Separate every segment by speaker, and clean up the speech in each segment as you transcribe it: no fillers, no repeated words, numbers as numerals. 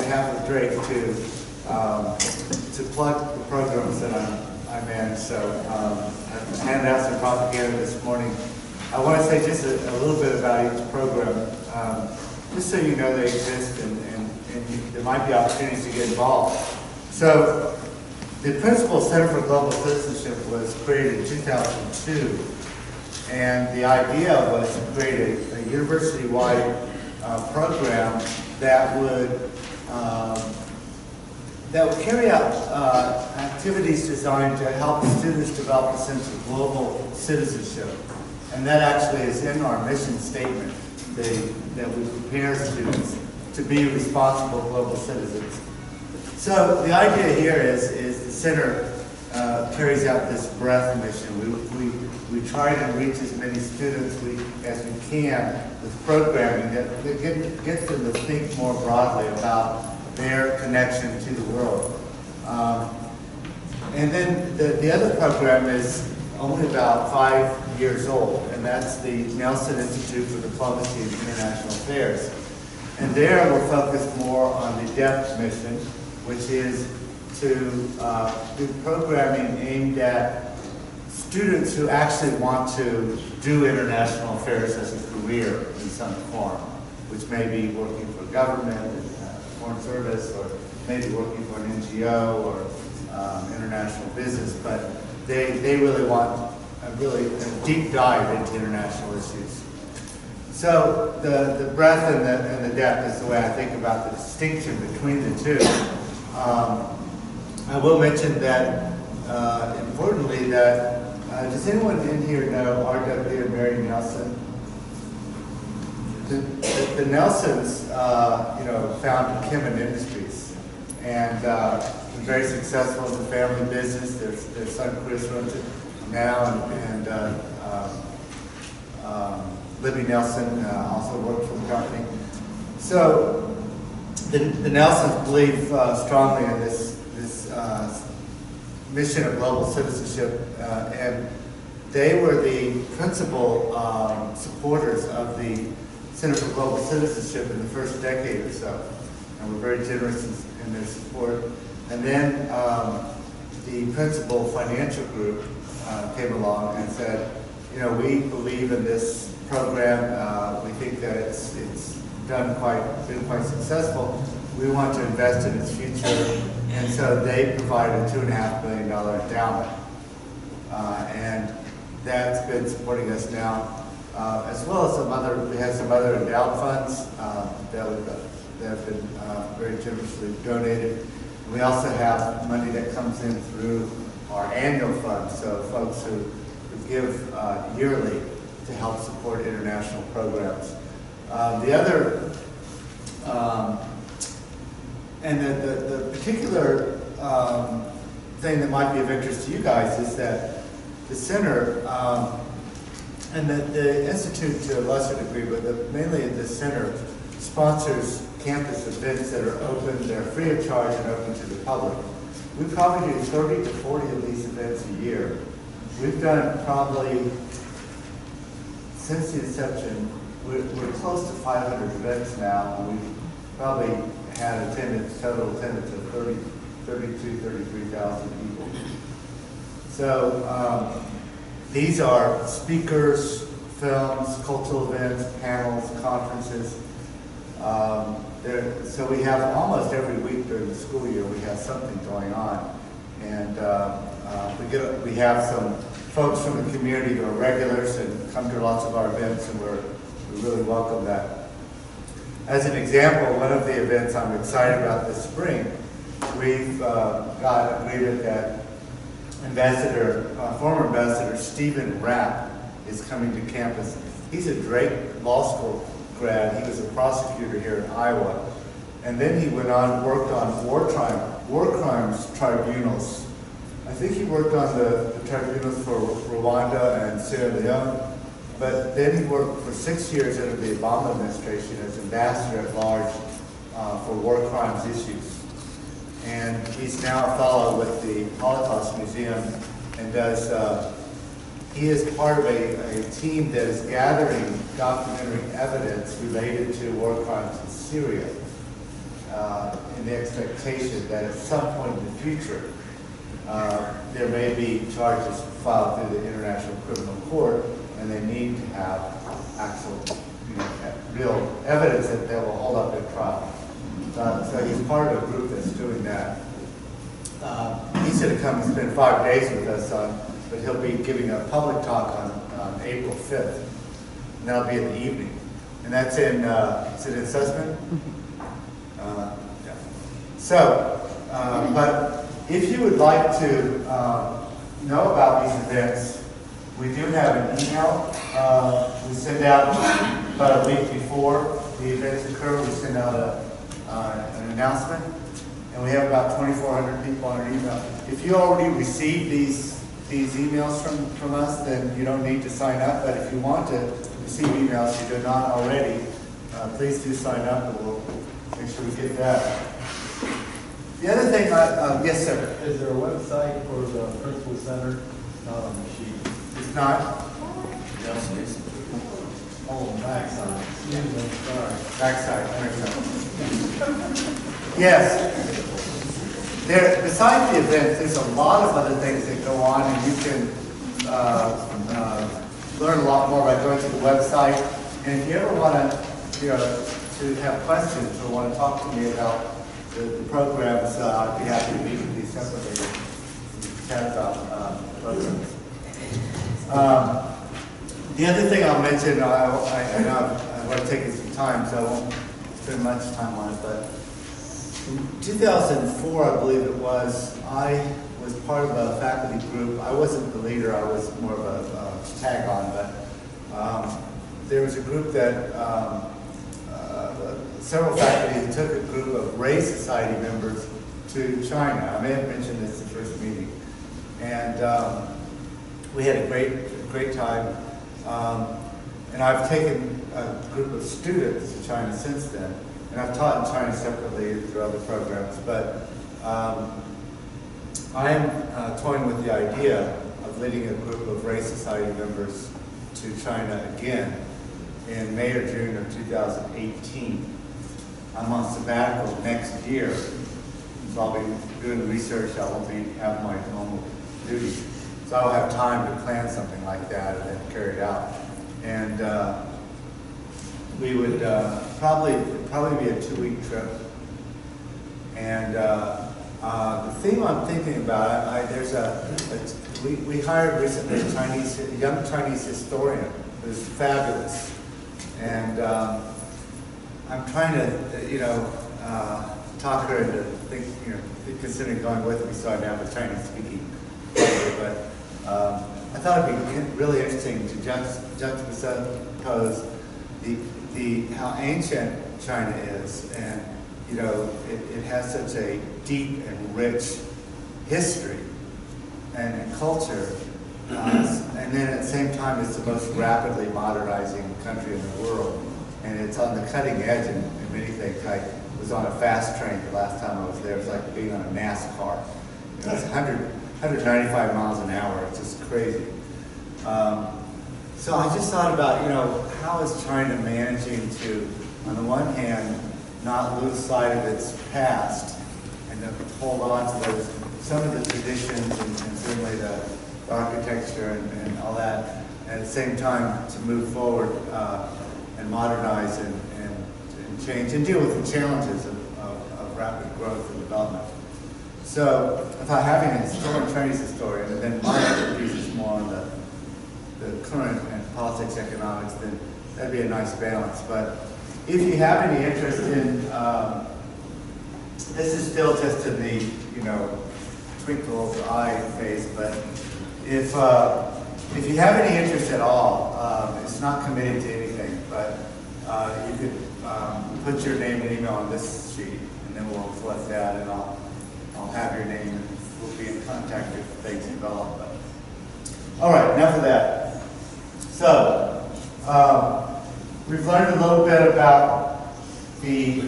Speaker 1: behalf of Drake to plug the programs that I manage. So I handed out some propaganda this morning. I want to say just a little bit about each program, just so you know they exist and there might be opportunities to get involved. So the Principal Center for Global Citizenship was created in 2002, and the idea was to create a university-wide program that would carry out activities designed to help students develop a sense of global citizenship. And that actually is in our mission statement, that we prepare students to be responsible global citizens. So the idea here is the center carries out this breadth mission. We try to reach as many students as we can with programming that gets them to think more broadly about their connection to the world. And then the other program is only about 5 years old, and that's the Nelson Institute for Diplomacy and International Affairs. And there we're focused more on the depth mission, which is to do programming aimed at students who actually want to do international affairs as a career in some form, which may be working for government, foreign service, or maybe working for an NGO or international business, but they really want a deep dive into international issues. So the breadth and the depth is the way I think about the distinction between the two. I will mention that, importantly, that does anyone in here know R.W. and Mary Nelson? The Nelsons, founded Kim Industries, and been very successful in the family business. Their son Chris runs it now, and Libby Nelson also worked for the company. So the Nelsons believe strongly in this mission of global citizenship, and they were the principal supporters of the Center for Global Citizenship in the first decade or so, and were very generous in their support. And then the principal financial group came along and said, we believe in this program. We think that it's been quite successful. We want to invest in its future, and so they provided a $2.5 billion endowment, and that's been supporting us now, as well as we have some other endowed funds that have been very generously donated. We also have money that comes in through our annual fund, so folks who give yearly to help support international programs. The other, and the particular thing that might be of interest to you guys is that the center, and the Institute to a lesser degree, but mainly the center sponsors campus events that are open, they're free of charge and open to the public. We probably do 30 to 40 of these events a year. We've done probably, since the inception, we're close to 500 events now, and we've probably had total attendance of 33,000 people. So these are speakers, films, cultural events, panels, conferences. So we have almost every week during the school year, we have something going on. And we have some folks from the community who are regulars and come to lots of our events, and we really welcome that. As an example, one of the events I'm excited about this spring, we've got agreement that former Ambassador Stephen Rapp is coming to campus. He's a Drake Law School grad. He was a prosecutor here in Iowa. And then he went on and worked on war crimes tribunals. I think he worked on the tribunals for Rwanda and Sierra Leone, but then he worked for 6 years under the Obama administration as ambassador at large for war crimes issues. And he's now a fellow with the Holocaust Museum and he is part of a team that is gathering documentary evidence related to war crimes in Syria. in the expectation that at some point in the future, there may be charges filed through the International Criminal Court, and they need to have actual, real evidence that they will hold up at trial. So he's part of a group that's doing that. He's going to come and spend 5 days with us, but he'll be giving a public talk on April 5th, and that'll be in the evening. And that's in, is it in Sussman? Yeah. So, but if you would like to know about these events, we do have an email. We send out about a week before the events occur. We send out an announcement, and we have about 2,400 people on our email. If you already received these emails from us, then you don't need to sign up. But if you want to receive emails, if you do not already, please do sign up, and we'll make sure we get that. The other thing, yes, sir.
Speaker 2: Is there a website for the Principal Center? Not on the sheet.
Speaker 1: It's not.
Speaker 2: Yes, it is. Oh, backside. Excuse me, sorry.
Speaker 1: Backside. Yes. There, besides the events, there's a lot of other things that go on, and you can learn a lot more by going to the website. And if you ever want to have questions or want to talk to me about the programs, I'd be happy to meet with you separately and chat about programs. The other thing I'll mention, I know I want to take you some time, so I won't spend much time on it, but in 2004, I believe it was, I was part of a faculty group. I wasn't the leader, I was more of a tag-on, but there was a group that several faculty took a group of Ray Society members to China. I may have mentioned this in the first meeting. And we had a great time. And I've taken a group of students to China since then. And I've taught in China separately through other programs. But I'm toying with the idea of leading a group of Ray Society members to China again in May or June of 2018. I'm on sabbatical next year, so I'll be doing research. I won't be having my normal duties. So I'll have time to plan something like that and then carry it out. And we would probably be a 2-week trip. And the theme I'm thinking about, we hired recently a young Chinese historian who's fabulous. And I'm trying to, talk her into considering going with me so I have a Chinese speaking. But I thought it'd be really interesting to juxtapose how ancient China is, and it has such a deep and rich history and culture, and then at the same time it's the most rapidly modernizing country in the world, and it's on the cutting edge in many things. I was on a fast train the last time I was there. It was like being on a NASCAR. It's 195 miles an hour. It's just crazy. So I just thought about, how is China managing to, on the one hand, not lose sight of its past and to hold on to some of the traditions and certainly the architecture and all that, and at the same time to move forward and modernize and change and deal with the challenges of rapid growth and development. So I thought having a Chinese historian, and then my expertise is more on the current and politics, economics, then that'd be a nice balance. But if you have any interest in, this is still just in the, twinkle of the eye phase, but if you have any interest at all, it's not committed to anything, but you could put your name and email on this sheet, and then we'll select that, and I'll have your name, and we'll be in contact if things develop. But, all right, enough of that. So, we've learned a little bit about the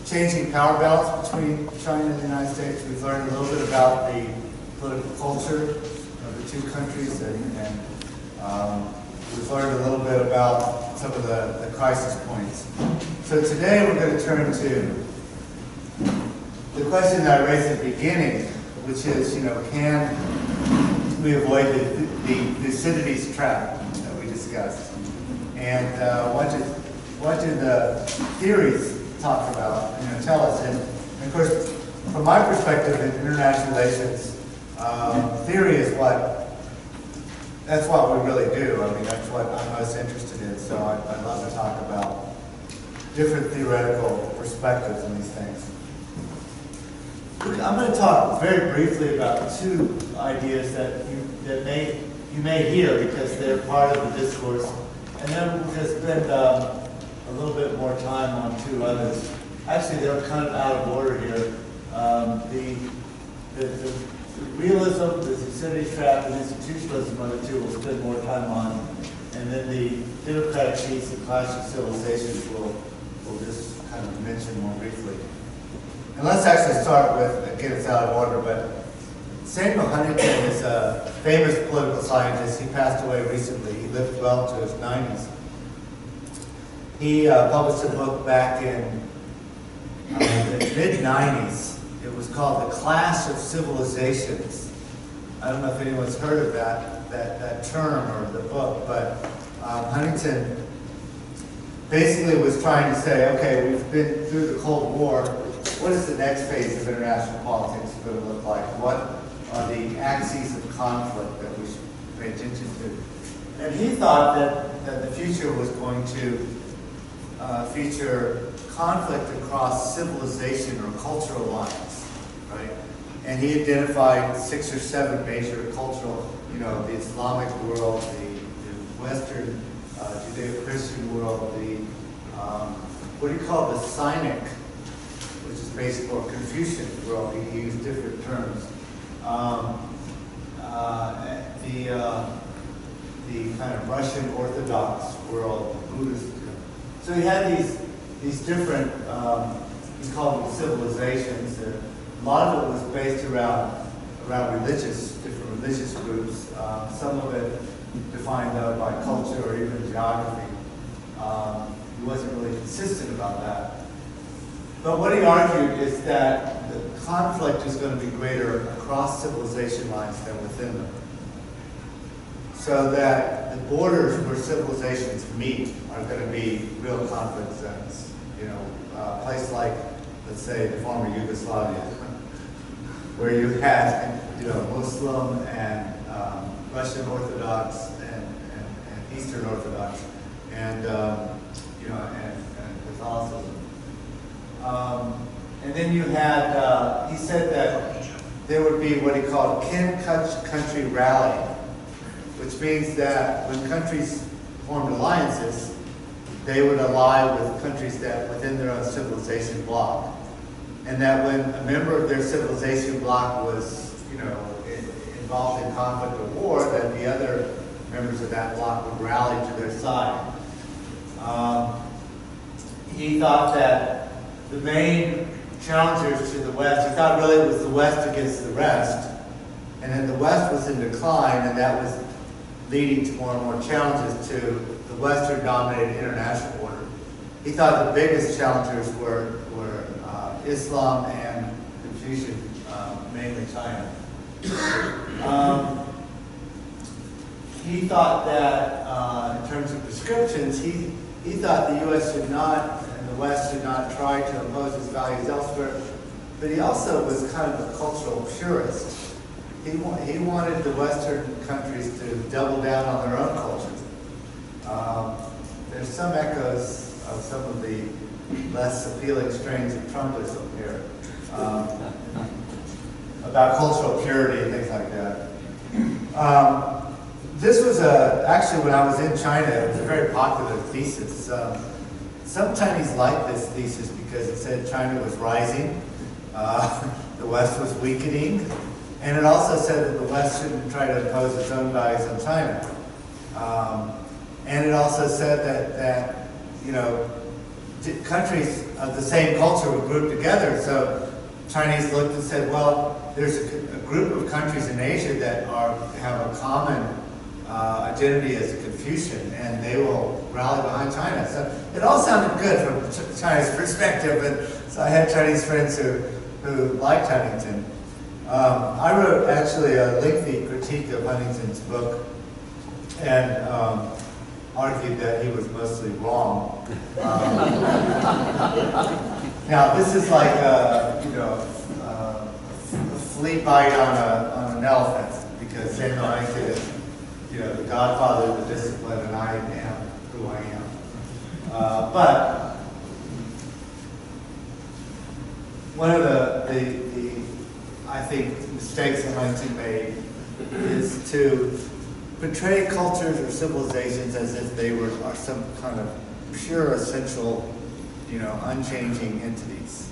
Speaker 1: changing power balance between China and the United States. We've learned a little bit about the political culture of the two countries, and we've learned a little bit about some of the crisis points. So today we're going to turn to the question that I raised at the beginning, which is, can we avoid the Thucydides trap that we discussed? And what do the theories talk about, tell us? And of course, from my perspective in international relations, theory is that's what we really do. I mean, that's what I'm most interested in. So I'd love to talk about different theoretical perspectives on these things. I'm going to talk very briefly about two ideas that you may hear because they're part of the discourse, and then we'll just spend a little bit more time on two others. Actually, they're kind of out of order here. The realism, the Thucydides trap, and institutionalism are the two we'll spend more time on, and then the democratic peace and clash of civilizations we'll just kind of mention more briefly. And let's actually start with, again, it's out of order, but Samuel Huntington is a famous political scientist. He passed away recently. He lived well to his 90s. He published a book back in the mid-90s. It was called The Clash of Civilizations. I don't know if anyone's heard of that term or the book, but Huntington basically was trying to say, okay, we've been through the Cold War. What is the next phase of international politics going to look like? What are the axes of conflict that we should pay attention to? And he thought that the future was going to feature conflict across civilization or cultural lines, right? And he identified 6 or 7 major cultural, the Islamic world, the Western Judeo-Christian world, the what do you call the Sinic, which is basically or Confucian world. He used different terms. The kind of Russian Orthodox world, Buddhist. So he had these different, he called them civilizations. A lot of it was based around different religious groups. Some of it defined by culture or even geography. He wasn't really consistent about that. But what he argued is that the conflict is going to be greater across civilization lines than within them. So that the borders where civilizations meet are going to be real conflict zones. A place like, let's say, the former Yugoslavia, where you had, Muslim and Russian Orthodox and Eastern Orthodox and Catholicism. And then you had, he said that there would be what he called kin-country rally, which means that when countries formed alliances, they would ally with countries that within their own civilization bloc. And that when a member of their civilization bloc was, involved in conflict or war, that the other members of that bloc would rally to their side. He thought that the main challengers to the West, he thought really it was the West against the rest, and then the West was in decline, and that was leading to more and more challenges to the Western-dominated international order. He thought the biggest challengers were Islam and Confucian, mainly China. He thought that in terms of prescriptions, he thought the U.S. should not, and the West should not try to impose its values elsewhere, but he also was kind of a cultural purist. He wanted the Western countries to double down on their own cultures. There's some echoes of some of the less appealing strains of Trumpism here about cultural purity and things like that. This was actually when I was in China, it was a very popular thesis. Some Chinese liked this thesis because it said China was rising, the West was weakening, and it also said that the West shouldn't try to impose its own values on China. And it also said that countries of the same culture would group together. So Chinese looked and said, well, there's a group of countries in Asia that have a common identity as a Confucian, and they will rally behind China. So it all sounded good from China's perspective, and so I had Chinese friends who liked Huntington. I wrote actually a lengthy critique of Huntington's book, and argued that he was mostly wrong. Now this is like a flea bite on an elephant, because Samuel Huntington is, the godfather of the discipline, and I am who I am. But one of the I think mistakes that Huntington made is to portray cultures or civilizations as if they are some kind of pure, essential, unchanging entities.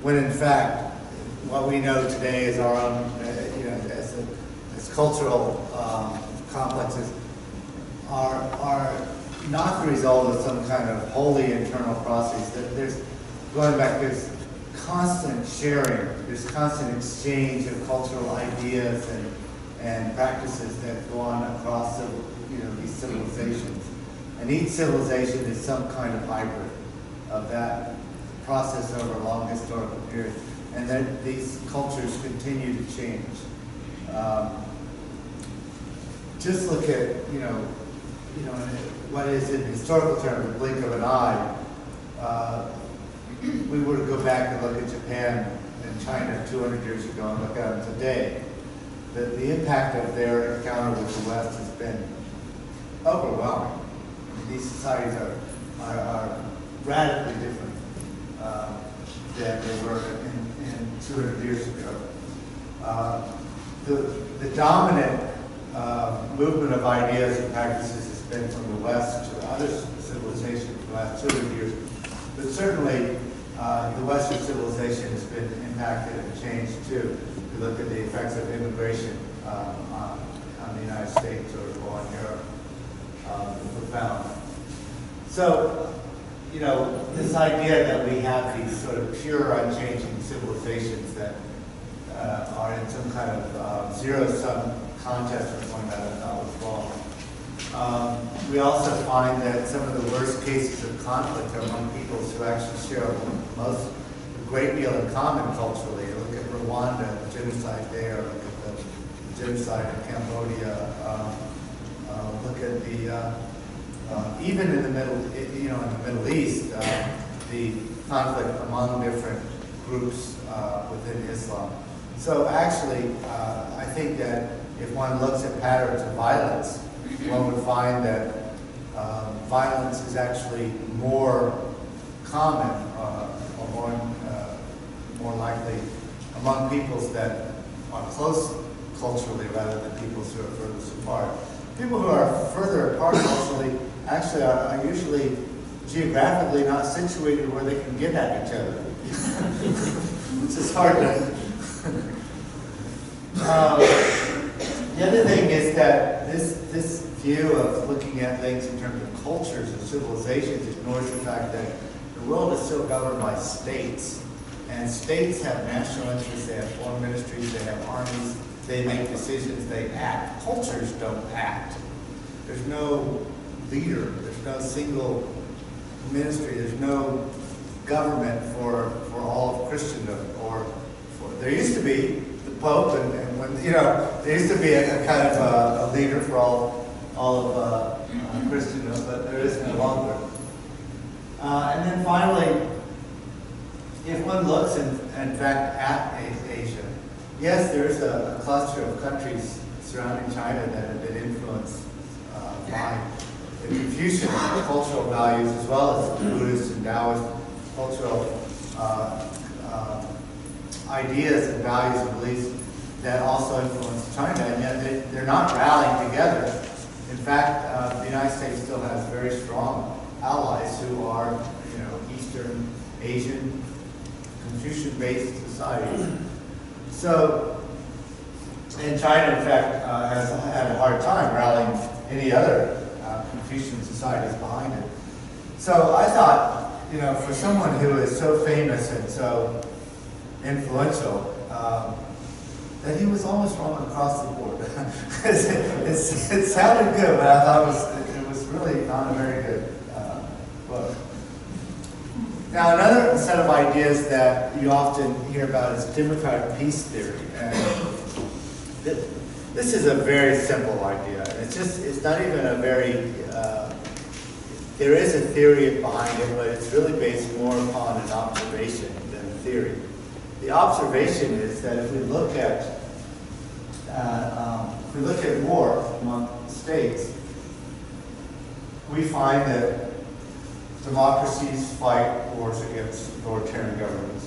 Speaker 1: When in fact, what we know today is our own, as cultural complexes are not the result of some kind of wholly internal process. There's constant sharing, there's constant exchange of cultural ideas and practices that go on across these civilizations. And each civilization is some kind of hybrid of that process over a long historical period. And then these cultures continue to change. Just look at, what is in historical terms, the blink of an eye. We were to go back and look at Japan and China 200 years ago and look at them today. The impact of their encounter with the West has been overwhelming. These societies are radically different than they were in 200 years ago. The dominant movement of ideas and practices has been from the West to other civilizations for the last 200 years. But certainly, the Western civilization has been impacted and changed too. If you look at the effects of immigration on the United States or on Europe, profound. So, this idea that we have these sort of pure, unchanging civilizations that are in some kind of zero-sum contest with one another, that was wrong. We also find that some of the worst cases of conflict are among peoples who actually share a great deal in common culturally. Look at Rwanda, the genocide there. Look at the genocide in Cambodia. Look at the even in the Middle East, the conflict among different groups within Islam. So actually, I think that if one looks at patterns of violence, one would find that violence is actually more common or more likely among peoples that are close culturally rather than peoples who are furthest apart. People who are further apart culturally actually are usually geographically not situated where they can get at each other, which is hard to. The other thing is that this view of looking at things in terms of cultures and civilizations ignores the fact that the world is still governed by states, and states have national interests, they have foreign ministries, they have armies, they make decisions, they act. Cultures don't act. There's no leader, there's no single ministry, there's no government for all of Christendom, there used to be the Pope, and when there used to be a kind of a leader for all of Christendom, but there is no longer. And then finally, if one looks in fact at Asia, yes, there is a cluster of countries surrounding China that have been influenced by the Confucian cultural values as well as the Buddhist and Taoist cultural ideas and values and beliefs that also influence China, and yet they're not rallying together. In fact, the United States still has very strong allies who are, Eastern Asian, Confucian-based societies. So, and China, in fact, has had a hard time rallying any other Confucian societies behind it. So I thought, for someone who is so famous and so influential, that he was almost wrong across the board. It sounded good, but I thought it was really not a very good book. Now, another set of ideas that you often hear about is democratic peace theory. And this is a very simple idea. It's not even a very, there is a theory behind it, but it's really based more upon an observation than a theory. The observation is that if we look at war among states, we find that democracies fight wars against authoritarian governments.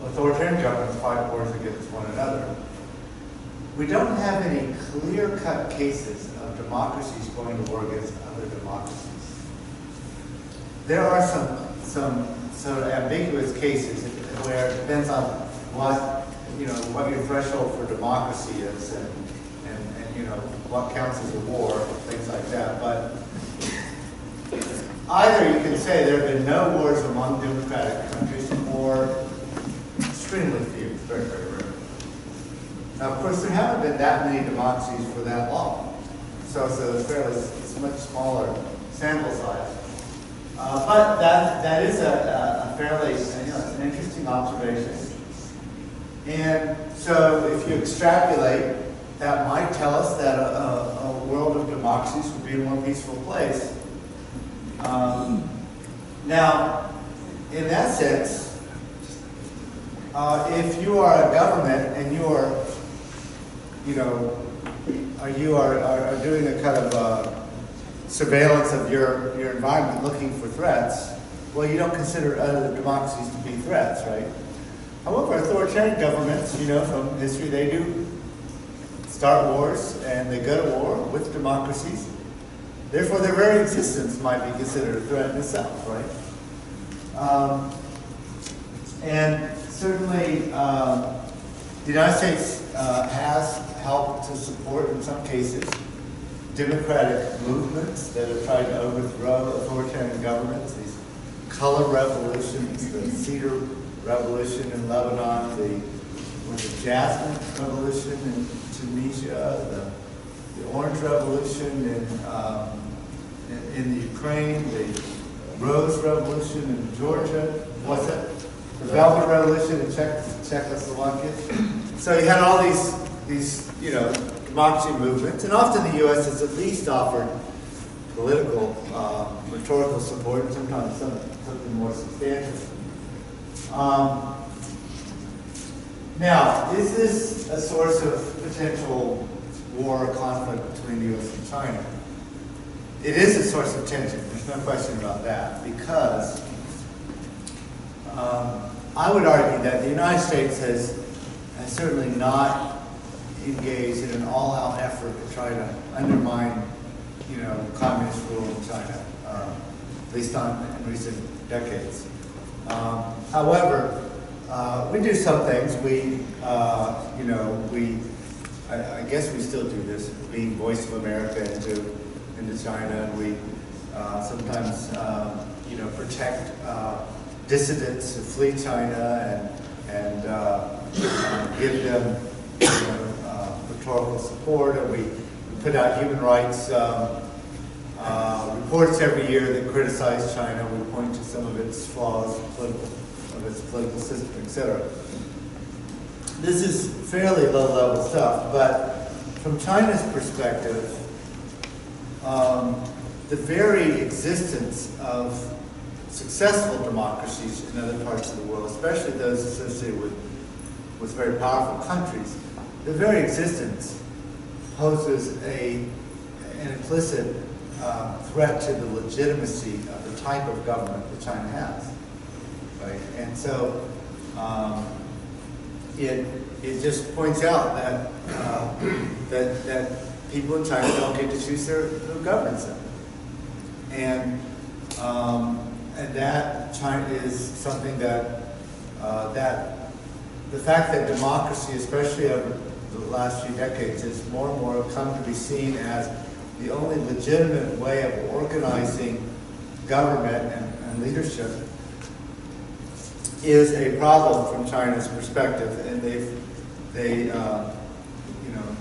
Speaker 1: Authoritarian governments fight wars against one another. We don't have any clear-cut cases of democracies going to war against other democracies. There are some sort of ambiguous cases where it depends on what your threshold for democracy is and what counts as a war, things like that. But either you can say there have been no wars among democratic countries, or extremely few, very, very rare. Now, of course, there haven't been that many democracies for that long, so it's a much smaller sample size. But that is a fairly it's an interesting observation. And so, if you extrapolate, that might tell us that a world of democracies would be a more peaceful place. Now, in that sense, if you are a government and you are doing a kind of surveillance of your environment, looking for threats, well, you don't consider other democracies to be threats, right? However, authoritarian governments, from history, they do start wars and they go to war with democracies. Therefore, their very existence might be considered a threat in itself, right? And certainly, the United States has helped to support, in some cases, democratic movements that have tried to overthrow authoritarian governments. These color revolutions, the Cedar Revolution in Lebanon, the Jasmine Revolution in Tunisia, the Orange Revolution in the Ukraine, the Rose Revolution in Georgia, what's it? The Velvet Revolution in Czechoslovakia. So you had all these democracy movements, and often the U.S. has at least offered political, rhetorical support, and sometimes something more substantial. Now, is this a source of potential war or conflict between the U.S. and China? It is a source of tension. There's no question about that, because I would argue that the United States has certainly not engaged in an all-out effort to try to undermine, communist rule in China, at least in recent decades. However, we do some things. I guess we still do this, being Voice of America into China, and we sometimes, protect dissidents who flee China and give them, rhetorical support, and we put out human rights reports every year that criticize China. We point to some of its flaws, of its political system, etc. This is fairly low-level stuff, but from China's perspective, the very existence of successful democracies in other parts of the world, especially those associated with very powerful countries, the very existence poses an implicit threat to the legitimacy of the type of government that China has, right? And so it just points out that that people in China don't get to choose who governs them, and that China is something that the fact that democracy, especially over the last few decades, has more and more come to be seen as the only legitimate way of organizing government and leadership, is a problem from China's perspective, and they've they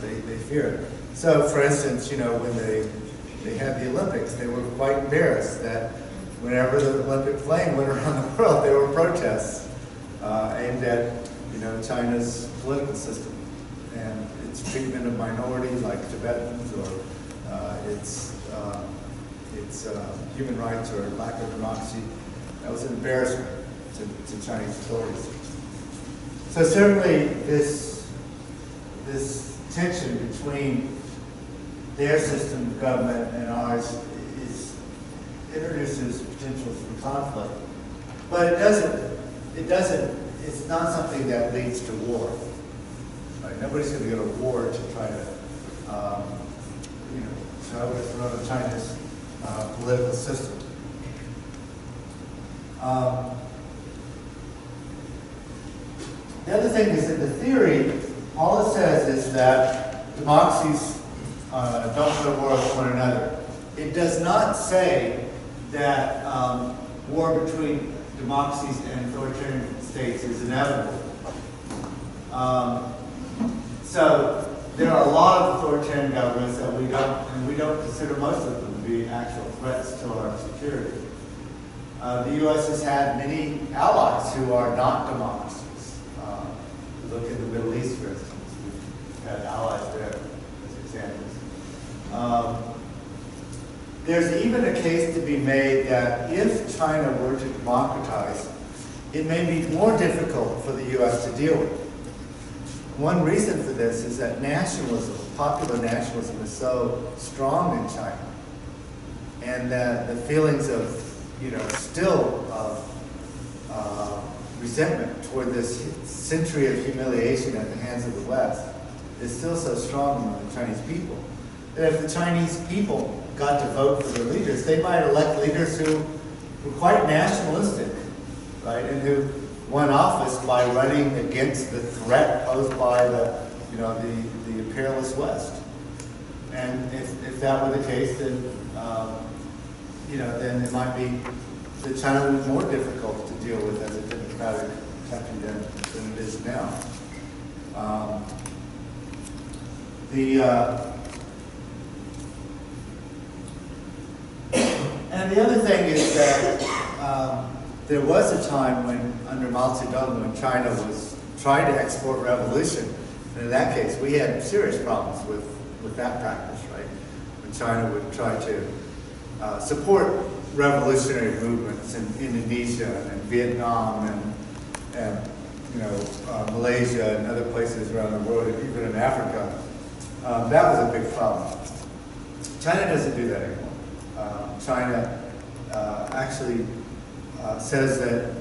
Speaker 1: they fear it. So, for instance, when they had the Olympics, they were quite embarrassed that whenever the Olympic flame went around the world, there were protests aimed at China's political system and its treatment of minorities like Tibetans, or its human rights or lack of democracy. That was an embarrassment to Chinese authorities. So certainly this tension between their system of government and ours introduces potential for conflict. But it's not something that leads to war. Right? Nobody's going to go to war to try to overthrow China's political system. The other thing is that the theory, all it says is that democracies don't go to war with one another. It does not say that war between democracies and authoritarian states is inevitable. So there are a lot of authoritarian governments that we don't consider most of them to be actual threats to our security. The U.S. has had many allies who are not democracies. Look at the Middle East, for instance. We've had allies there as examples. There's even a case to be made that if China were to democratize, it may be more difficult for the U.S. to deal with. One reason for this is that nationalism, popular nationalism, is so strong in China, and that the feelings of, still of resentment toward this century of humiliation at the hands of the West is still so strong among the Chinese people, that if the Chinese people got to vote for their leaders, they might elect leaders who were quite nationalistic, right, and who won office by running against the threat posed by the imperialist West. And if that were the case, then then it might be that China would be more difficult to deal with as a democratic country than it is now. And the other thing is that there was a time when, under Mao Zedong, when China was trying to export revolution. And in that case, we had serious problems with that practice, right? When China would try to support revolutionary movements in Indonesia and Vietnam and Malaysia and other places around the world, even in Africa. That was a big problem. China doesn't do that anymore. China actually says that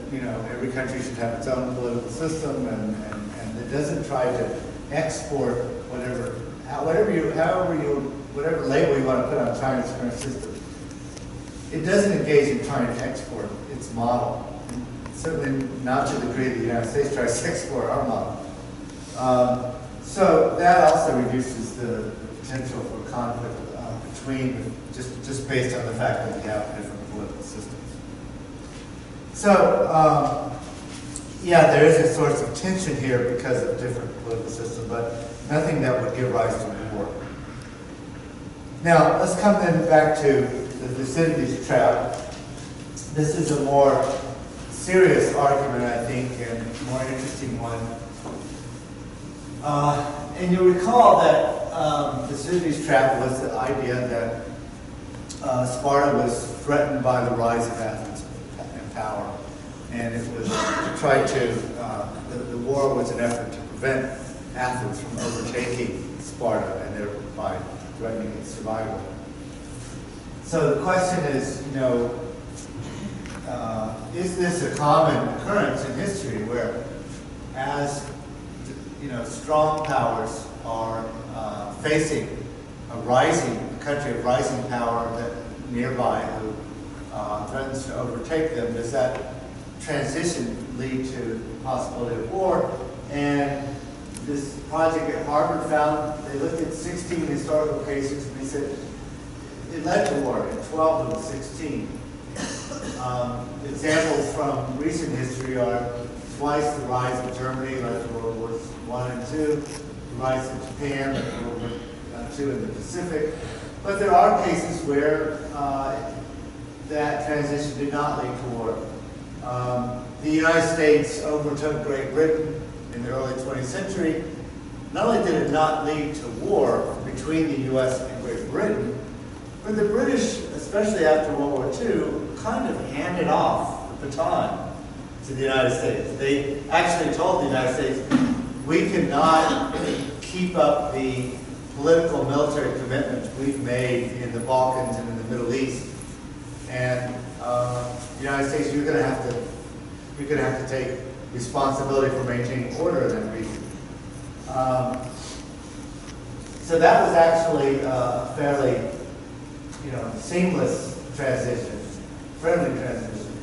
Speaker 1: every country should have its own political system, and it doesn't try to export whatever label you want to put on China's current system. It doesn't engage in trying to export its model. Certainly not to the degree that the United States tries to export our model. So that also reduces the potential for conflict between, just based on the fact that we have different political systems. So, there is a source of tension here because of different political systems, but nothing that would give rise to war. Now, let's come then back to the Thucydides trap. This is a more serious argument, I think, and more interesting one. And you'll recall that Thucydides trap was the idea that Sparta was threatened by the rise of Athens in power. And it was to try to, the war was an effort to prevent Athens from overtaking Sparta and thereby threatening its survival. So the question is, is this a common occurrence in history where, as strong powers are facing a country of rising power that nearby who threatens to overtake them, does that transition lead to the possibility of war? And this project at Harvard found, they looked at 16 historical cases and they said it led to war in 12 of the 16. Examples from recent history are twice the rise of Germany, like World Wars I and II, the rise of Japan, like World War II in the Pacific. But there are cases where that transition did not lead to war. The United States overtook Great Britain in the early 20th century. Not only did it not lead to war between the U.S. and Great Britain, but the British, especially after World War II, kind of handed off the baton to the United States. They actually told the United States, we cannot keep up the political military commitments we've made in the Balkans and in the Middle East. And the United States, you're going to have to take responsibility for maintaining order in that region. So that was actually a fairly, seamless transition, friendly transition.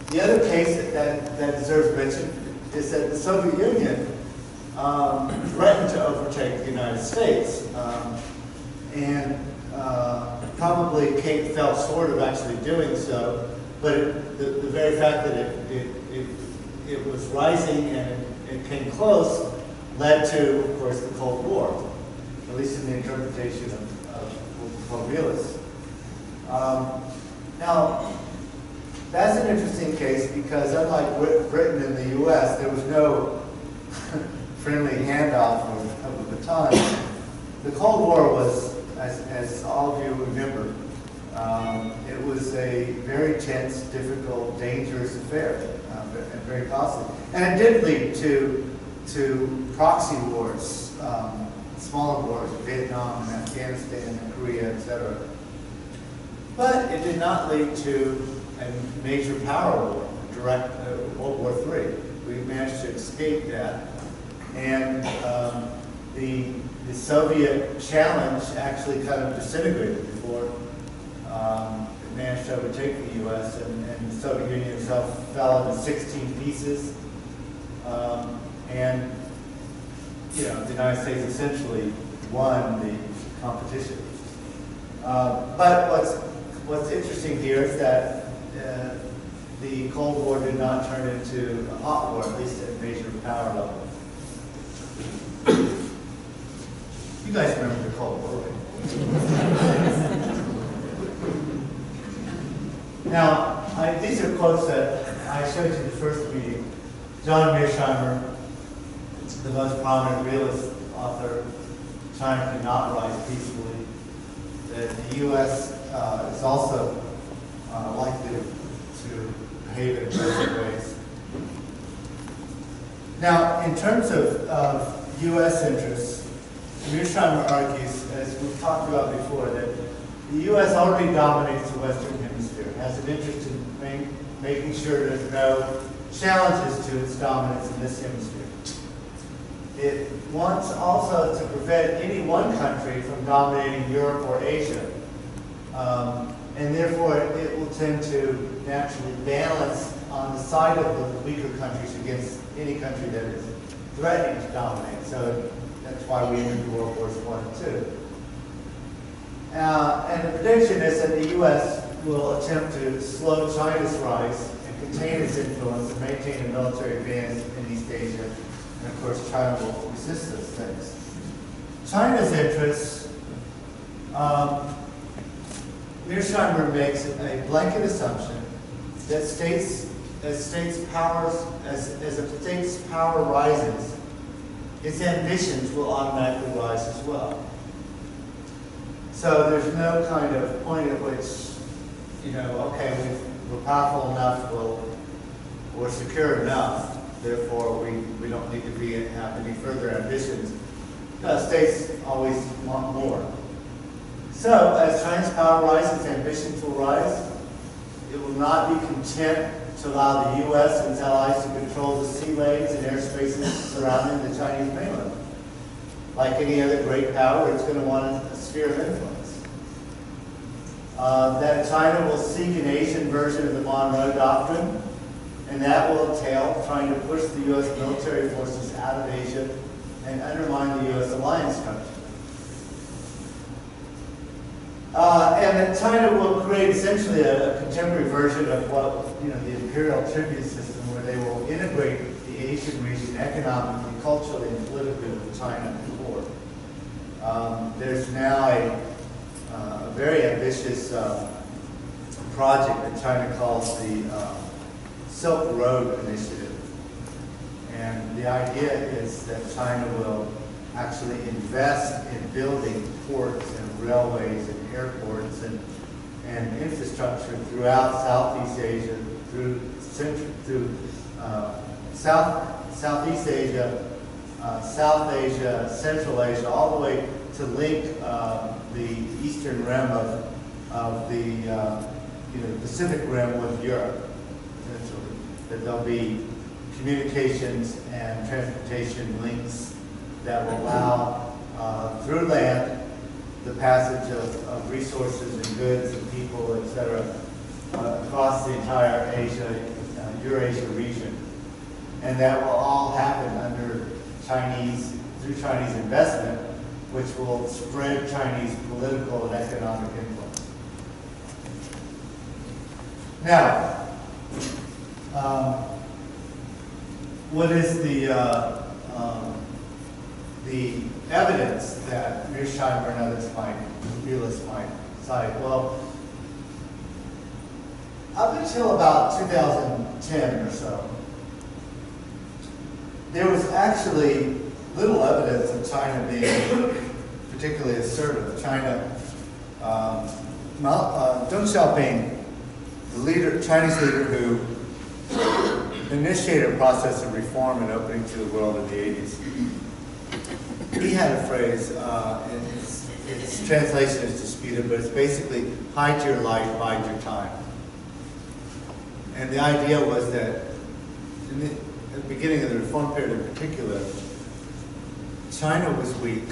Speaker 1: The other case that deserves mention is that the Soviet Union threatened to overtake the United States, and probably fell short of actually doing so. But the very fact that it was rising and it came close led to, of course, the Cold War, at least in the interpretation of realists. Now, that's an interesting case because unlike Britain and the U.S., there was no friendly handoff of the baton. The Cold War was, as all of you remember, it was a very tense, difficult, dangerous affair, and very costly. And it did lead to proxy wars, smaller wars, Vietnam and Afghanistan and Korea, etc. But it did not lead to a major power war, direct World War III. We managed to escape that. And the Soviet challenge actually kind of disintegrated before it managed to overtake the U.S. and the Soviet Union itself fell into 16 pieces. And the United States essentially won the competition. But what's interesting here is that the Cold War did not turn into a hot war, at least at major power level. You guys remember the Cold War, right? Now, these are quotes that I showed you the first meeting. John Mearsheimer, the most prominent realist author, China cannot rise peacefully. That the U.S. is also likely to behave in aggressive ways. Now, in terms of U.S. interests, Mearsheimer argues, as we've talked about before, that the U.S. already dominates the Western Hemisphere, has an interest in making sure there's no challenges to its dominance in this hemisphere. It wants also to prevent any one country from dominating Europe or Asia. And therefore, it will tend to naturally balance on the side of the weaker countries against any country that is threatening to dominate. So that's why we entered World Wars I and II. And the prediction is that the U.S. will attempt to slow China's rise and contain its influence and maintain a military advance in East Asia. And of course, China will resist those things. China's interests, Mearsheimer makes a blanket assumption that as a state's power rises, its ambitions will automatically rise as well. So there's no kind of point at which, okay, we're powerful enough, we're secure enough, therefore we don't need to have any further ambitions. States always want more. So as China's power rises, ambitions will rise. It will not be content to allow the U.S. and its allies to control the sea lanes and airspaces surrounding the Chinese mainland. Like any other great power, it's going to want a sphere of influence. That China will seek an Asian version of the Monroe Doctrine, and that will entail trying to push the U.S. military forces out of Asia and undermine the U.S. alliance structure. And that China will create essentially a contemporary version of what, the imperial tribute system, where they will integrate the Asian region economically, culturally, and politically with China and core. There's now a very ambitious project that China calls the Silk Road Initiative. And the idea is that China will actually invest in building ports and railways and airports and infrastructure throughout Southeast Asia, through Southeast Asia, South Asia, Central Asia, all the way to link the eastern rim of the Pacific Rim with Europe, essentially. That there'll be communications and transportation links that will allow, through land, the passage of resources and goods and people, etc., across the entire Eurasia region. And that will all happen under through Chinese investment, which will spread Chinese political and economic influence. Now, what is the evidence that Mearsheimer and others realists might cite? Well, up until about 2010 or so, there was actually little evidence of China being particularly assertive. China, Deng Xiaoping, the Chinese leader who initiated a process of reform and opening to the world in the 80s, he had a phrase, its translation is disputed, but it's basically, hide your light, bide your time. And the idea was that at the beginning of the reform period in particular, China was weak.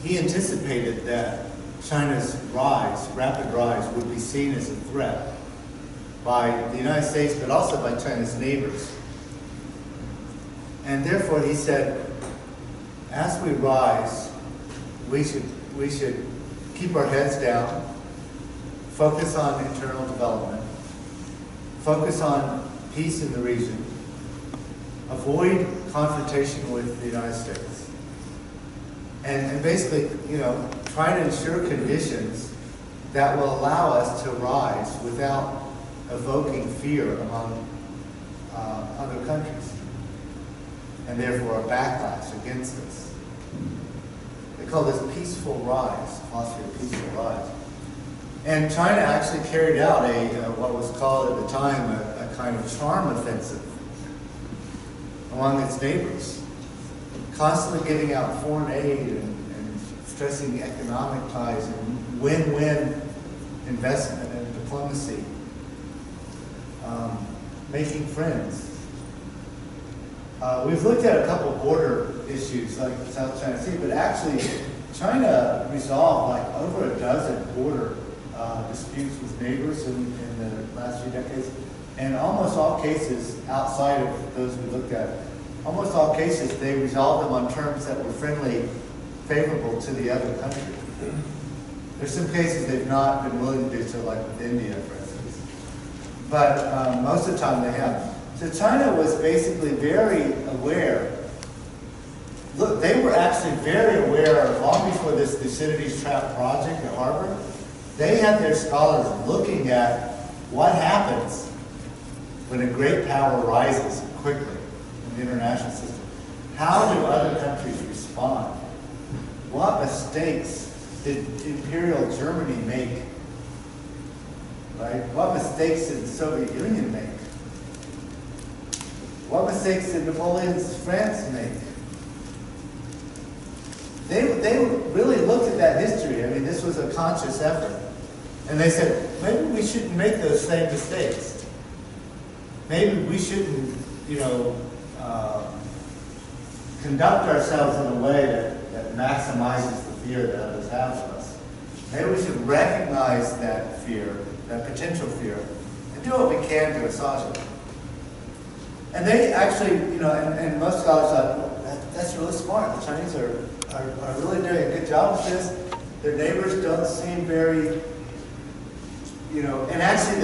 Speaker 1: He anticipated that China's rapid rise, would be seen as a threat by the United States, but also by China's neighbors. And therefore he said, as we rise, we should keep our heads down, focus on internal development, focus on peace in the region, avoid confrontation with the United States, and basically, try to ensure conditions that will allow us to rise without evoking fear among other countries, and therefore a backlash against us. They call this peaceful rise, philosophy of peaceful rise. And China actually carried out what was called at the time a kind of charm offensive among its neighbors, constantly giving out foreign aid and stressing economic ties and win-win investment and diplomacy, making friends. We've looked at a couple of border issues like the South China Sea, but actually China resolved like over a dozen border disputes with neighbors in the last few decades. And almost all cases, outside of those we looked at, almost all cases they resolved them on terms that were friendly, favorable to the other country. There's some cases they've not been willing to do so, like with India, for instance. But most of the time they have. So China was basically very aware. Look, they were actually very aware, long before this Thucydides trap project at Harvard, they had their scholars looking at what happens when a great power rises quickly in the international system. How do other countries respond? What mistakes did Imperial Germany make? Right? What mistakes did the Soviet Union make? What mistakes did Napoleon's France make? They really looked at that history. I mean, this was a conscious effort. And they said, maybe we shouldn't make those same mistakes. Maybe we shouldn't, conduct ourselves in a way that maximizes the fear that others have of us. Maybe we should recognize that fear, that potential fear, and do what we can to assuage it. And they actually, and most scholars thought, well, that's really smart. The Chinese are really doing a good job with this. Their neighbors don't seem very, and actually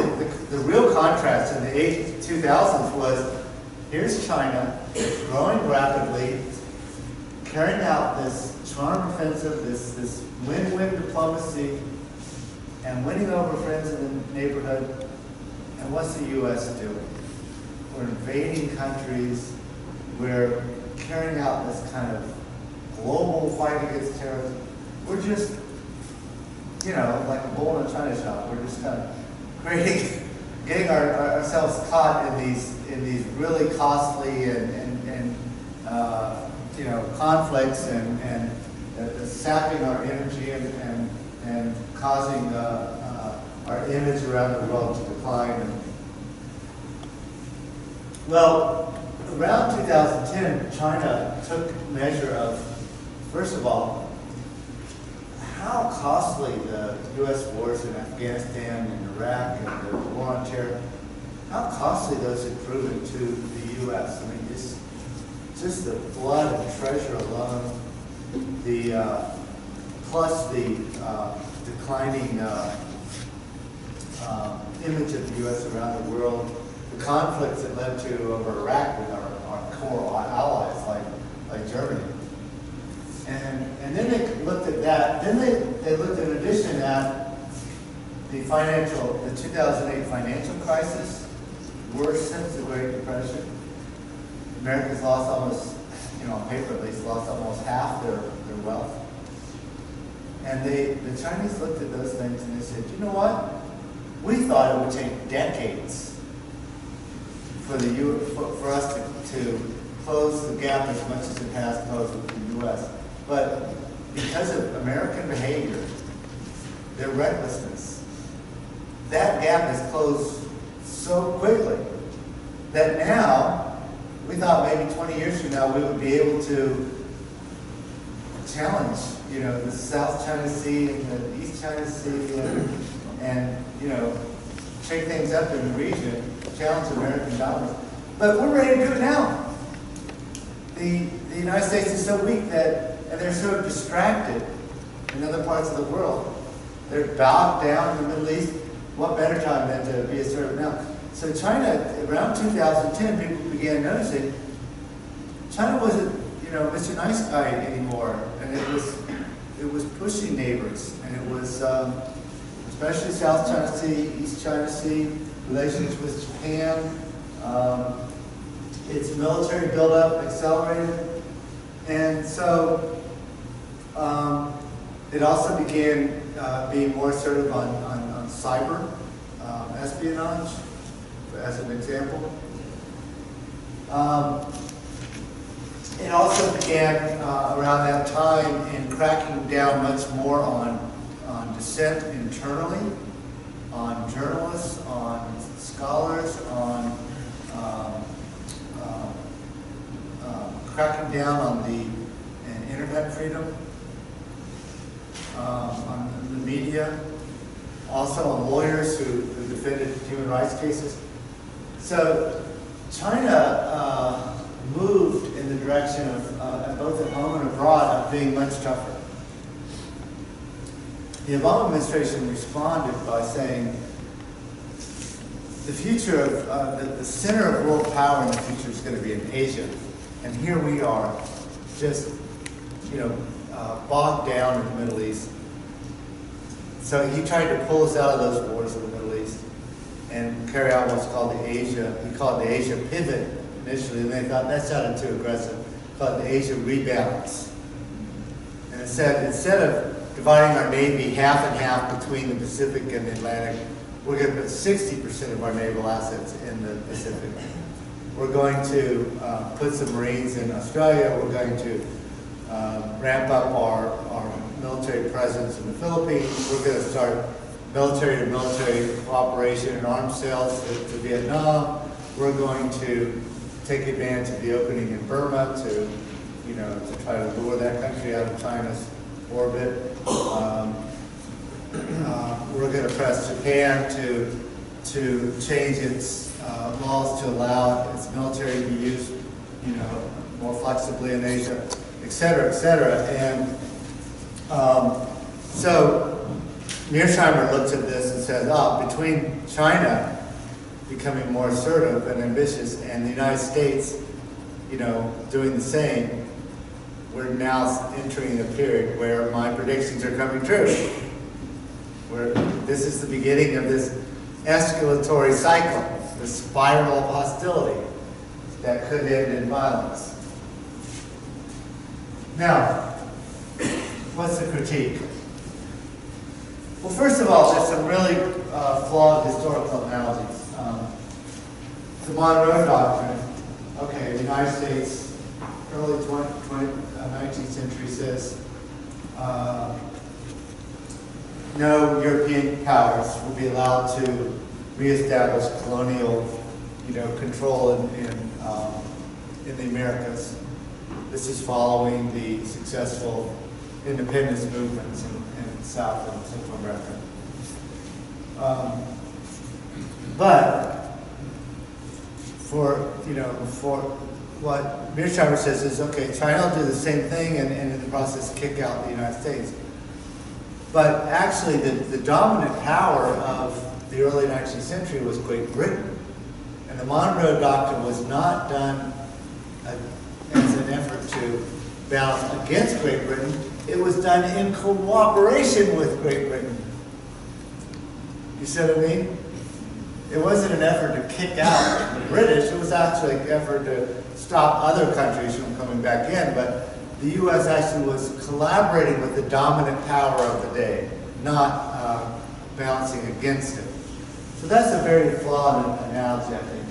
Speaker 1: the real contrast in the 2000s was, here's China growing rapidly, carrying out this charm offensive, this win-win diplomacy, and winning over friends in the neighborhood. And what's the U.S. doing? We're invading countries. We're carrying out this kind of global fight against terrorism. We're just, like a bull in a china shop. We're just kind of getting ourselves caught in these really costly and conflicts and sapping our energy and causing our image around the world to decline. Well, around 2010, China took measure of, first of all, how costly the U.S. wars in Afghanistan and Iraq and the war on terror, how costly those had proven to the U.S. I mean, just the blood and treasure alone, plus the declining image of the U.S. around the world, the conflicts it led to over Iraq with our core allies like Germany. And then they looked at that. Then they looked in addition at the 2008 financial crisis, worse since the Great Depression. Americans lost almost, on paper at least, lost almost half their wealth. And the Chinese looked at those things and they said, you know what? We thought it would take decades for us to close the gap as much as it has closed with the U.S. But because of American behavior, their recklessness, that gap has closed so quickly that now, we thought maybe 20 years from now we would be able to challenge, the South China Sea and the East China Sea and shake things up in the region, challenge American dominance. But we're ready to do it now. The United States is so weak and they're so distracted in other parts of the world. They're bogged down in the Middle East. What better time than to be assertive now? So China, around 2010, people began noticing China wasn't, Mr. Nice Guy anymore, and it was pushing neighbors, and it was especially South China Sea, East China Sea, relations with Japan. Its military buildup accelerated, and so it also began being more assertive on cyber espionage, as an example. It also began around that time in cracking down much more on dissent internally, on journalists, on scholars, on cracking down on the internet freedom, on the media, also on lawyers who defended human rights cases. So China moved in the direction of, both at home and abroad, of being much tougher. The Obama administration responded by saying the future of, the center of world power in the future is going to be in Asia. And here we are, just, bogged down in the Middle East. So he tried to pull us out of those wars in the Middle East and carry out what's called the Asia, he called it the Asia pivot initially, and they thought that sounded too aggressive, called the Asia rebalance. And instead of dividing our Navy half and half between the Pacific and the Atlantic, we're going to put 60% of our naval assets in the Pacific. We're going to put some Marines in Australia. We're going to ramp up our military presence in the Philippines. We're going to start military-to-military cooperation and arms sales to Vietnam. We're going to take advantage of the opening in Burma to try to lure that country out of China's orbit. We're going to press Japan to change its laws to allow its military to be used, more flexibly in Asia, et cetera, et cetera. And So Mearsheimer looks at this and says, between China becoming more assertive and ambitious and the United States, doing the same, we're now entering a period where my predictions are coming true. Where this is the beginning of this escalatory cycle, this spiral of hostility that could end in violence. Now, what's the critique? Well, first of all, there's some really flawed historical analogies. The Monroe Doctrine, okay, the United States, early 19th century says, no European powers will be allowed to reestablish colonial, control in the Americas. This is following the successful independence movements in South and Central America. But for what Mearsheimer says is, okay, China will do the same thing and in the process kick out the United States. But actually the dominant power of the early 19th century was Great Britain. And the Monroe Doctrine was not done as an effort to balance against Great Britain. It was done in cooperation with Great Britain. You see what I mean? It wasn't an effort to kick out the British. It was actually an effort to stop other countries from coming back in. But the U.S. actually was collaborating with the dominant power of the day, not balancing against it. So that's a very flawed analogy, I think.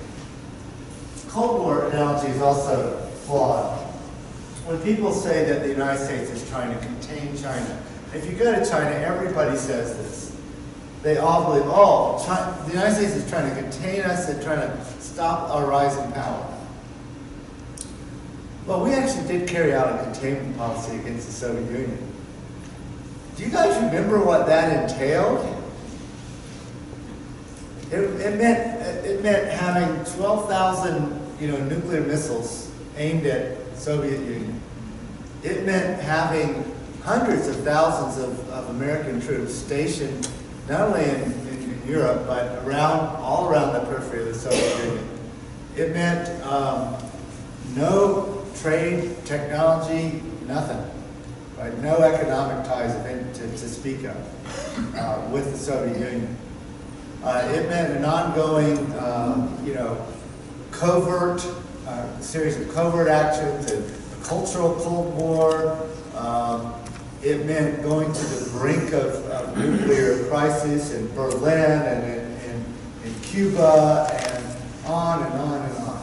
Speaker 1: Cold War analogy is also flawed. When people say that the United States is trying to contain China, if you go to China, everybody says this. They all believe, the United States is trying to contain us and trying to stop our rising power. Well, we actually did carry out a containment policy against the Soviet Union. Do you guys remember what that entailed? It meant having 12,000, nuclear missiles aimed at the Soviet Union. It meant having hundreds of thousands of American troops stationed not only in Europe, but all around the periphery of the Soviet Union. It meant no trade, technology, nothing. Right? No economic ties to speak of with the Soviet Union. It meant an ongoing, covert, series of covert actions, a cultural Cold War. It meant going to the brink of nuclear crisis in Berlin and in Cuba and on and on and on.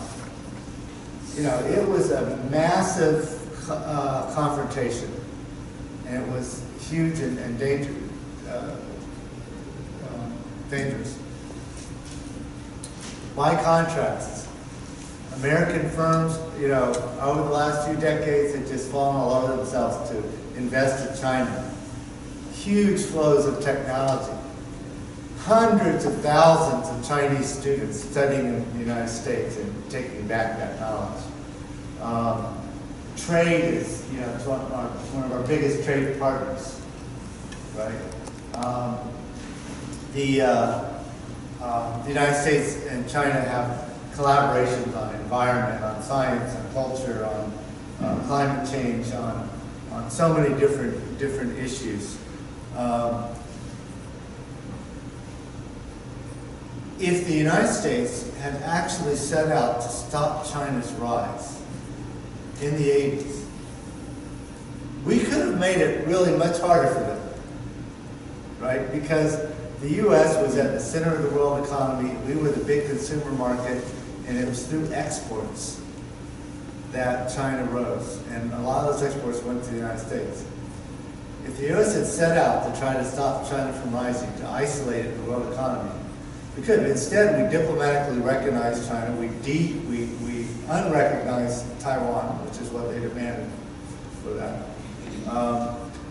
Speaker 1: It was a massive confrontation, and it was huge and dangerous. By contrast, American firms, over the last few decades have just fallen all over themselves to invest in China. Huge flows of technology. Hundreds of thousands of Chinese students studying in the United States and taking back that knowledge. Trade is, one of our biggest trade partners, right? The United States and China have collaborations on environment, on science, on culture, on climate change, on so many different issues. If the United States had actually set out to stop China's rise in the 80s, we could have made it really much harder for them, right? Because the U.S. was at the center of the world economy. We were the big consumer market, and it was through exports that China rose. And a lot of those exports went to the United States. If the U.S. had set out to try to stop China from rising, to isolate it in the world economy, we could have. Instead, we diplomatically recognized China. We unrecognized Taiwan, which is what they demanded for that.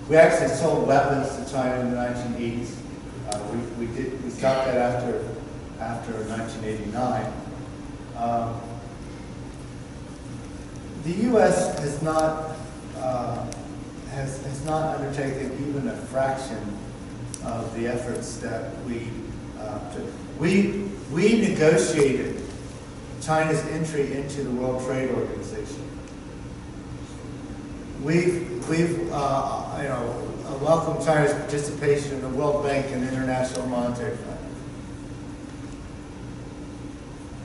Speaker 1: We actually sold weapons to China in the 1980s. We stopped that after 1989. The U.S. has not undertaken even a fraction of the efforts that we negotiated China's entry into the World Trade Organization. We've welcomed China's participation in the World Bank and International Monetary Fund.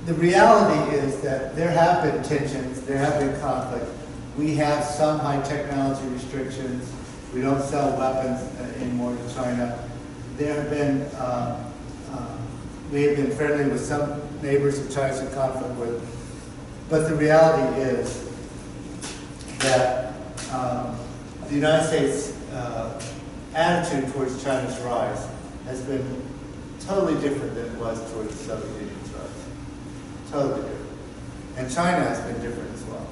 Speaker 1: The reality is that there have been tensions, there have been conflict. We have some high technology restrictions. We don't sell weapons anymore to China. There have been, we have been friendly with some neighbors of China's in conflict with. But the reality is that the United States' attitude towards China's rise has been totally different than it was towards the Soviet Union's rise. Totally different. And China has been different as well.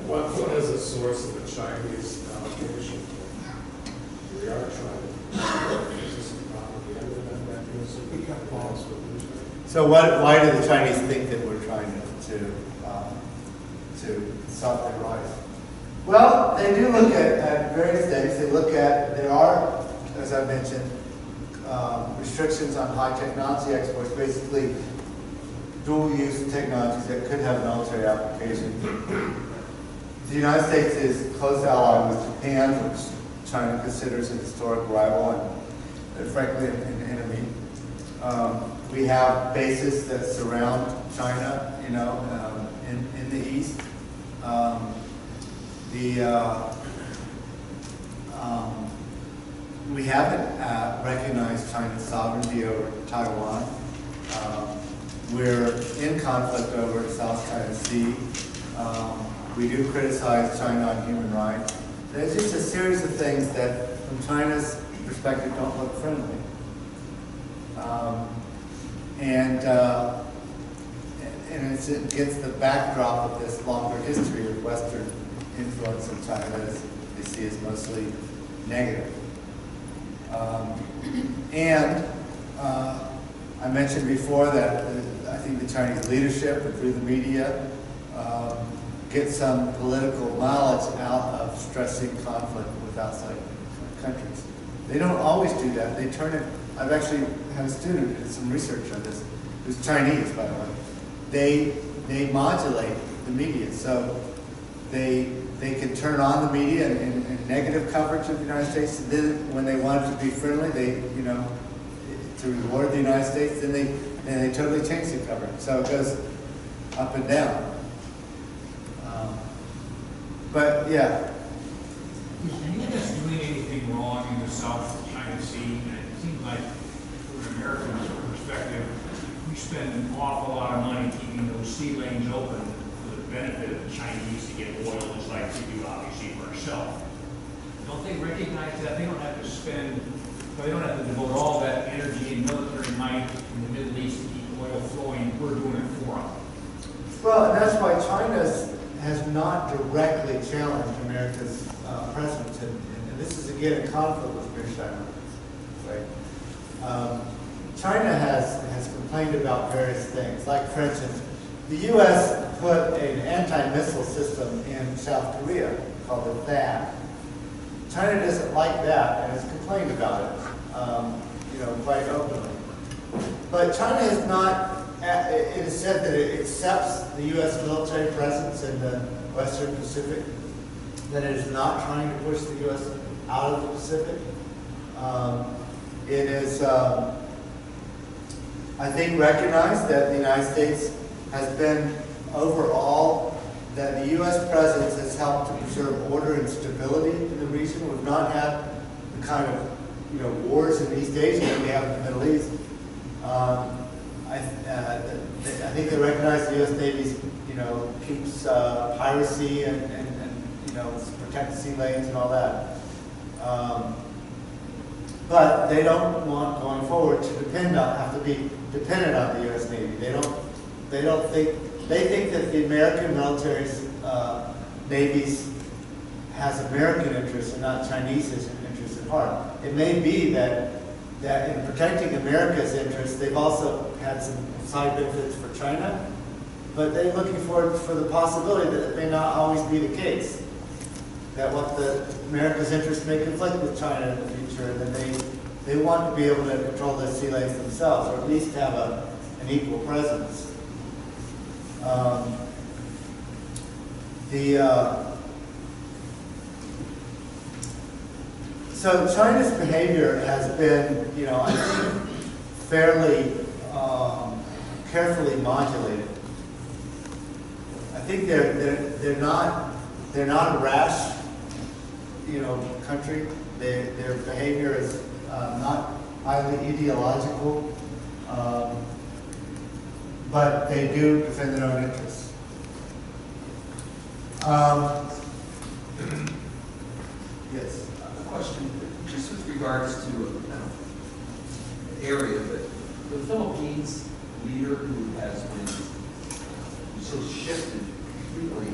Speaker 3: What is the source of the Chinese allocation? We are trying to use this as propaganda mechanism.
Speaker 1: So why do the Chinese think that we're trying to stop their rise? Well, they do look at various things. They look at, there are, as I mentioned, restrictions on high technology exports, basically dual-use technologies that could have military application. The United States is a close ally with Japan, which China considers a historic rival and frankly an enemy. We have bases that surround China, in the east. We haven't recognized China's sovereignty over Taiwan. We're in conflict over South China Sea. We do criticize China on human rights. There's just a series of things that, from China's perspective, don't look friendly. And it's against the backdrop of this longer history of Western influence in China that they see as mostly negative. I mentioned before that I think the Chinese leadership and through the media get some political mileage out of stressing conflict with outside countries. They don't always do that. They turn it. I've actually had a student who did some research on this, who's Chinese, by the way. They modulate the media, so they can turn on the media and negative coverage of the United States. And then when they want it to be friendly, to reward the United States, then they totally change the coverage. So it goes up and down. But yeah.
Speaker 4: Is the U.S. doing anything wrong in the South China Sea? And it seems like, from an American perspective, we spend an awful lot of money keeping those sea lanes open for the benefit of the Chinese to get oil, just like we do, obviously, for ourselves. Don't they recognize that? They don't have to devote all that energy and military might in the Middle East to keep oil flowing. We're doing it for them.
Speaker 1: Well, and that's why China has not directly challenged America's presence, and this is again in conflict with Mearsheimer. Right? China has complained about various things, like for instance, the U.S. put an anti-missile system in South Korea called the THAAD. China doesn't like that and has complained about it, quite openly. But China has not. It is said that it accepts the U.S. military presence in the Western Pacific, that it is not trying to push the U.S. out of the Pacific. It is, I think, recognized that the United States has been overall, that the U.S. presence has helped to preserve order and stability in the region. We've not had the kind of, wars in East Asia that we have in the Middle East. I think they recognize the U.S. Navy's, keeps piracy and protect sea lanes and all that. But they don't want going forward to have to be dependent on the U.S. Navy. They think that the American military's navies has American interests and not Chinese interests at heart. It may be that in protecting America's interests, they've also had some side benefits for China, but they're looking forward for the possibility that it may not always be the case. that what the America's interests may conflict with China in the future, and then they want to be able to control their sea lanes themselves, or at least have an equal presence. So China's behavior has been, I think, fairly carefully modulated. I think they're not a rash, country. Their behavior is not highly ideological, but they do defend their own interests. Yes.
Speaker 5: A question, just with regards to area, but the Philippines leader who has been so shifted completely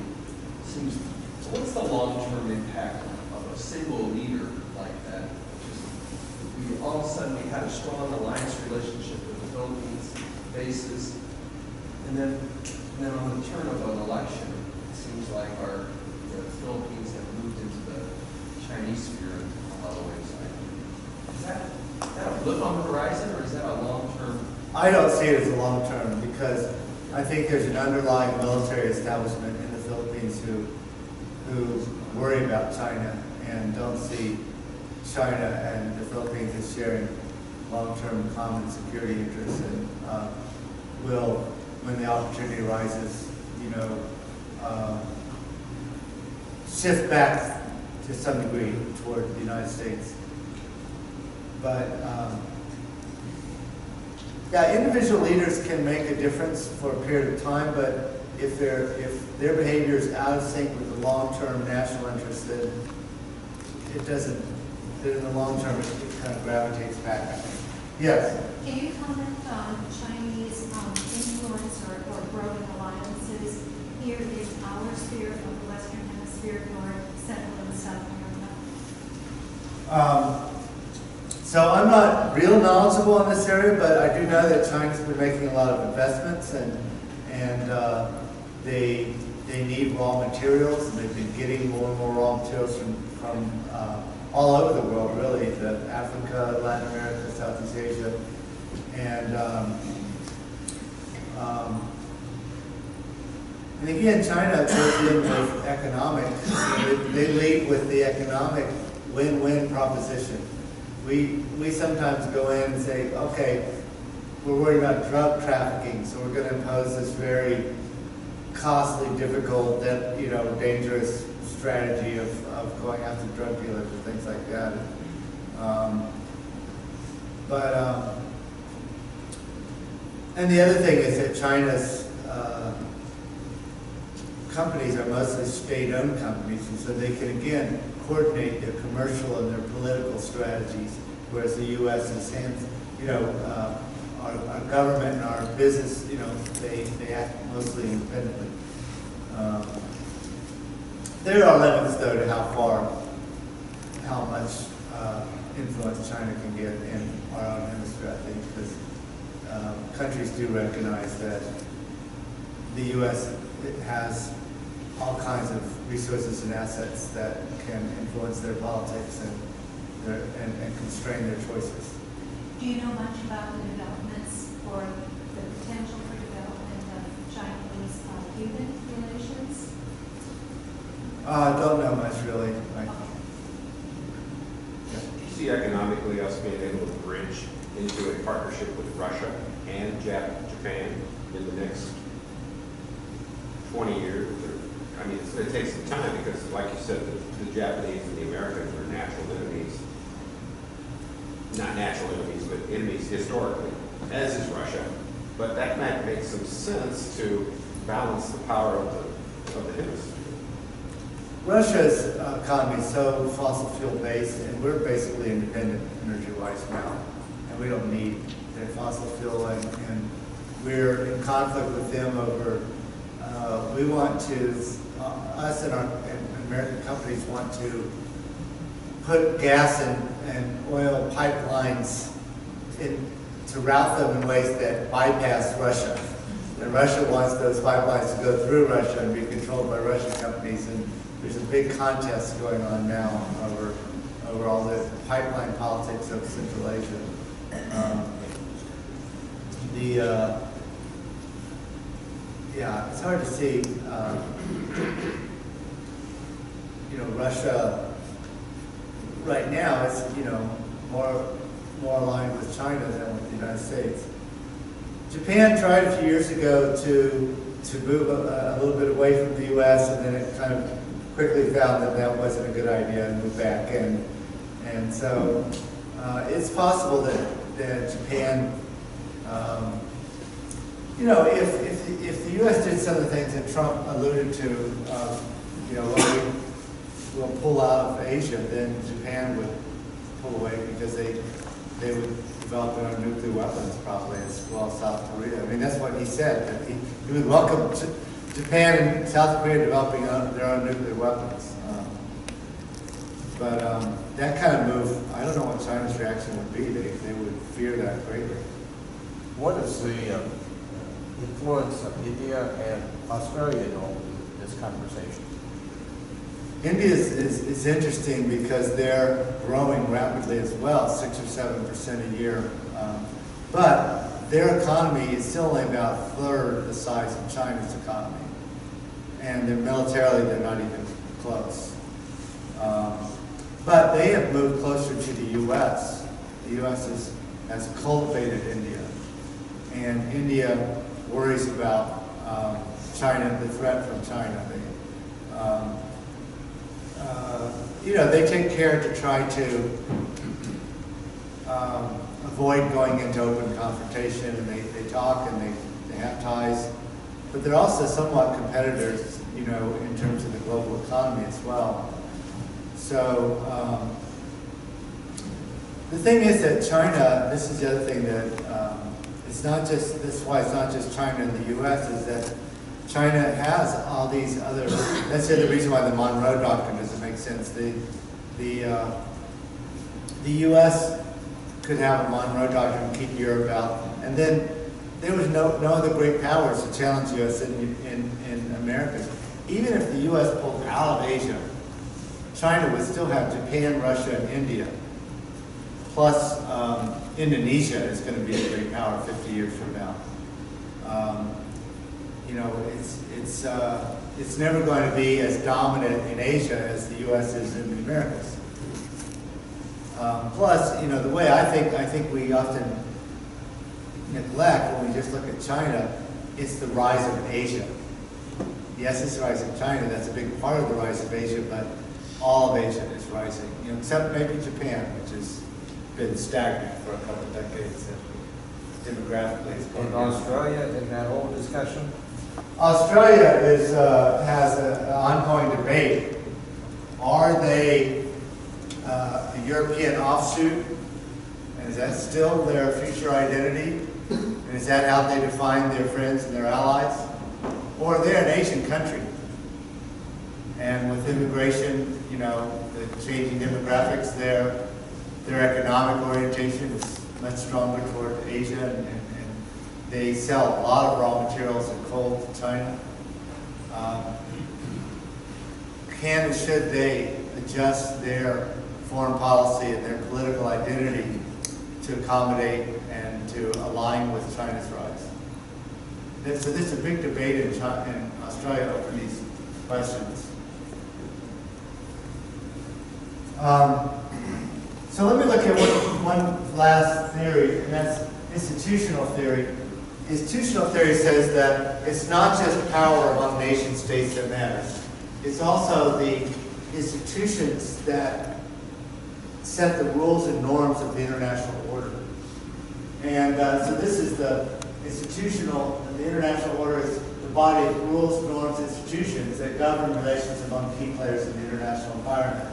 Speaker 5: seems. So what's the long-term impact of a single leader like that? We all of a sudden we had a strong alliance relationship with the Philippines bases, and then on the turn of an election, it seems like the Philippines have moved into the Chinese sphere in a lot of ways. Is that a blip on the horizon, or is that a long-term?
Speaker 1: I don't see it as a long-term, because I think there's an underlying military establishment in the Philippines who worry about China and don't see China and the Philippines as sharing long-term common security interests, and will, when the opportunity arises, shift back to some degree toward the United States. But individual leaders can make a difference for a period of time, but if their behavior is out of sync with the long-term national interest, then it doesn't. Then in the long term, it kind of gravitates back, I think. Yes.
Speaker 6: Can you comment on Chinese influence or growing alliances here in our sphere of the Western Hemisphere, North, Central, and South America?
Speaker 1: So I'm not real knowledgeable in this area, but I do know that China's been making a lot of investments, and they need raw materials, and they've been getting more and more raw materials from all over the world, really, Africa, Latin America, Southeast Asia, and again, China goes in with economic. They lead with the economic win-win proposition. We sometimes go in and say, okay, we're worried about drug trafficking, so we're going to impose this very costly, difficult, dangerous strategy of going after drug dealers and things like that. And the other thing is that China's companies are mostly state-owned companies, and so they can, again, coordinate their commercial and their political strategies, whereas the U.S. is our government and our business, they act mostly independently. There are limits, though, to how much influence China can get in our own hemisphere, I think, because countries do recognize that the U.S. has all kinds of resources and assets that can influence their politics and constrain their choices.
Speaker 6: Do you know much about the developments or the potential for development of Chinese-Cuban relations?
Speaker 1: Don't know much, really.
Speaker 7: Do you see economically us being able to bridge into a partnership with Russia and Japan in the next 20 years? It's going to take some time because, like you said, the Japanese and the Americans are natural enemies. Not natural enemies, but enemies historically, as is Russia. But that might make some sense to balance the power of the hemisphere.
Speaker 1: Russia's economy is so fossil fuel based, and we're basically independent energy-wise now, and we don't need their fossil fuel, and we're in conflict with them over. We want to, us and American companies want to put gas and oil pipelines to route them in ways that bypass Russia. And Russia wants those pipelines to go through Russia and be controlled by Russian companies. And there's a big contest going on now over all the pipeline politics of Central Asia. Yeah, it's hard to see. Russia right now is more aligned with China than with the United States. Japan tried a few years ago to move a little bit away from the U.S. and then it kind of quickly found that wasn't a good idea and moved back. And so it's possible that Japan, if the U.S. did some of the things that Trump alluded to, we'll pull out of Asia, then Japan would pull away because they would develop their own nuclear weapons probably as well as South Korea. I mean, that's what he said, that he would welcome Japan and South Korea developing their own nuclear weapons. But that kind of move, I don't know what China's reaction would be. They would fear that greatly.
Speaker 2: What is the influence of India and Australia in all this conversation?
Speaker 1: India is interesting because they're growing rapidly as well, 6 or 7% a year. But their economy is still only about a third the size of China's economy. And militarily, they're not even close. But they have moved closer to the U.S. The U.S. has cultivated India. And India worries about China, the threat from China. They take care to try to avoid going into open confrontation, and they talk and they have ties, but they're also somewhat competitors, in terms of the global economy as well. So the thing is that China, this is the other thing that it's not just, this is why it's not just China and the U.S., is that China has all these other, that's the other reason why the Monroe Doctrine doesn't make sense. The U.S. could have a Monroe Doctrine and keep Europe out, and then there was no other great powers to challenge U.S. in America. Even if the U.S. pulled out of Asia, China would still have Japan, Russia, and India. Plus, Indonesia is going to be a great power 50 years from now. It's never going to be as dominant in Asia as the U.S. is in the Americas. Plus, the way I think we often neglect when we just look at China, it's the rise of Asia. Yes, it's the rise of China. That's a big part of the rise of Asia, but all of Asia is rising, except maybe Japan, which has been stagnant for a couple of decades demographically.
Speaker 2: In Australia, in that whole discussion?
Speaker 1: Australia has an ongoing debate. Are they a European offshoot? And is that still their future identity? And is that how they define their friends and their allies? Or are they an Asian country? And with immigration, the changing demographics, their economic orientation is much stronger toward Asia, and they sell a lot of raw materials and coal to China. Can and should they adjust their foreign policy and their political identity to accommodate and to align with China's rise? So there's a big debate in Australia over these questions. So let me look at one last theory, and that's institutional theory. Institutional theory says that it's not just power among nation states that matters. It's also the institutions that set the rules and norms of the international order. And so this is the international order is the body of rules, norms, institutions that govern relations among key players in the international environment.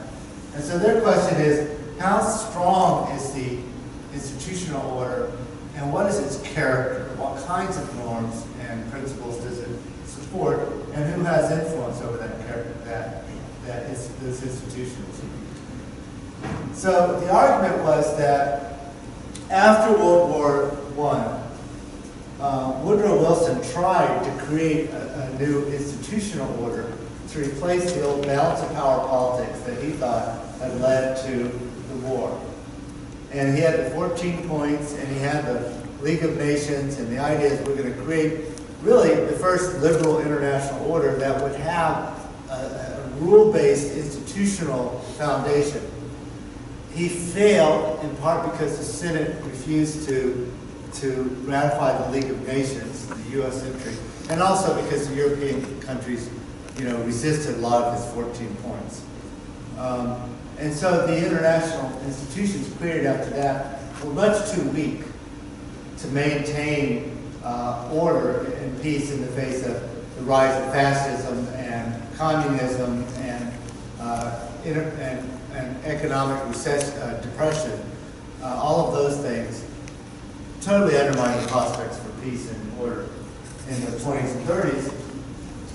Speaker 1: And so their question is, how strong is the institutional order, and what is its character? What kinds of norms and principles does it support, and who has influence over that character, those institutions? So the argument was that after World War I, Woodrow Wilson tried to create a new institutional order to replace the old balance of power politics that he thought had led to the war. And he had the 14 points, and he had the League of Nations, and the idea is we're going to create really the first liberal international order that would have a rule-based institutional foundation. He failed in part because the Senate refused to ratify the League of Nations, the U.S. entry, and also because the European countries, resisted a lot of his 14 points. And so the international institutions created after that were much too weak to maintain order and peace in the face of the rise of fascism and communism and economic depression. All of those things totally undermined the prospects for peace and order in the 20s and 30s.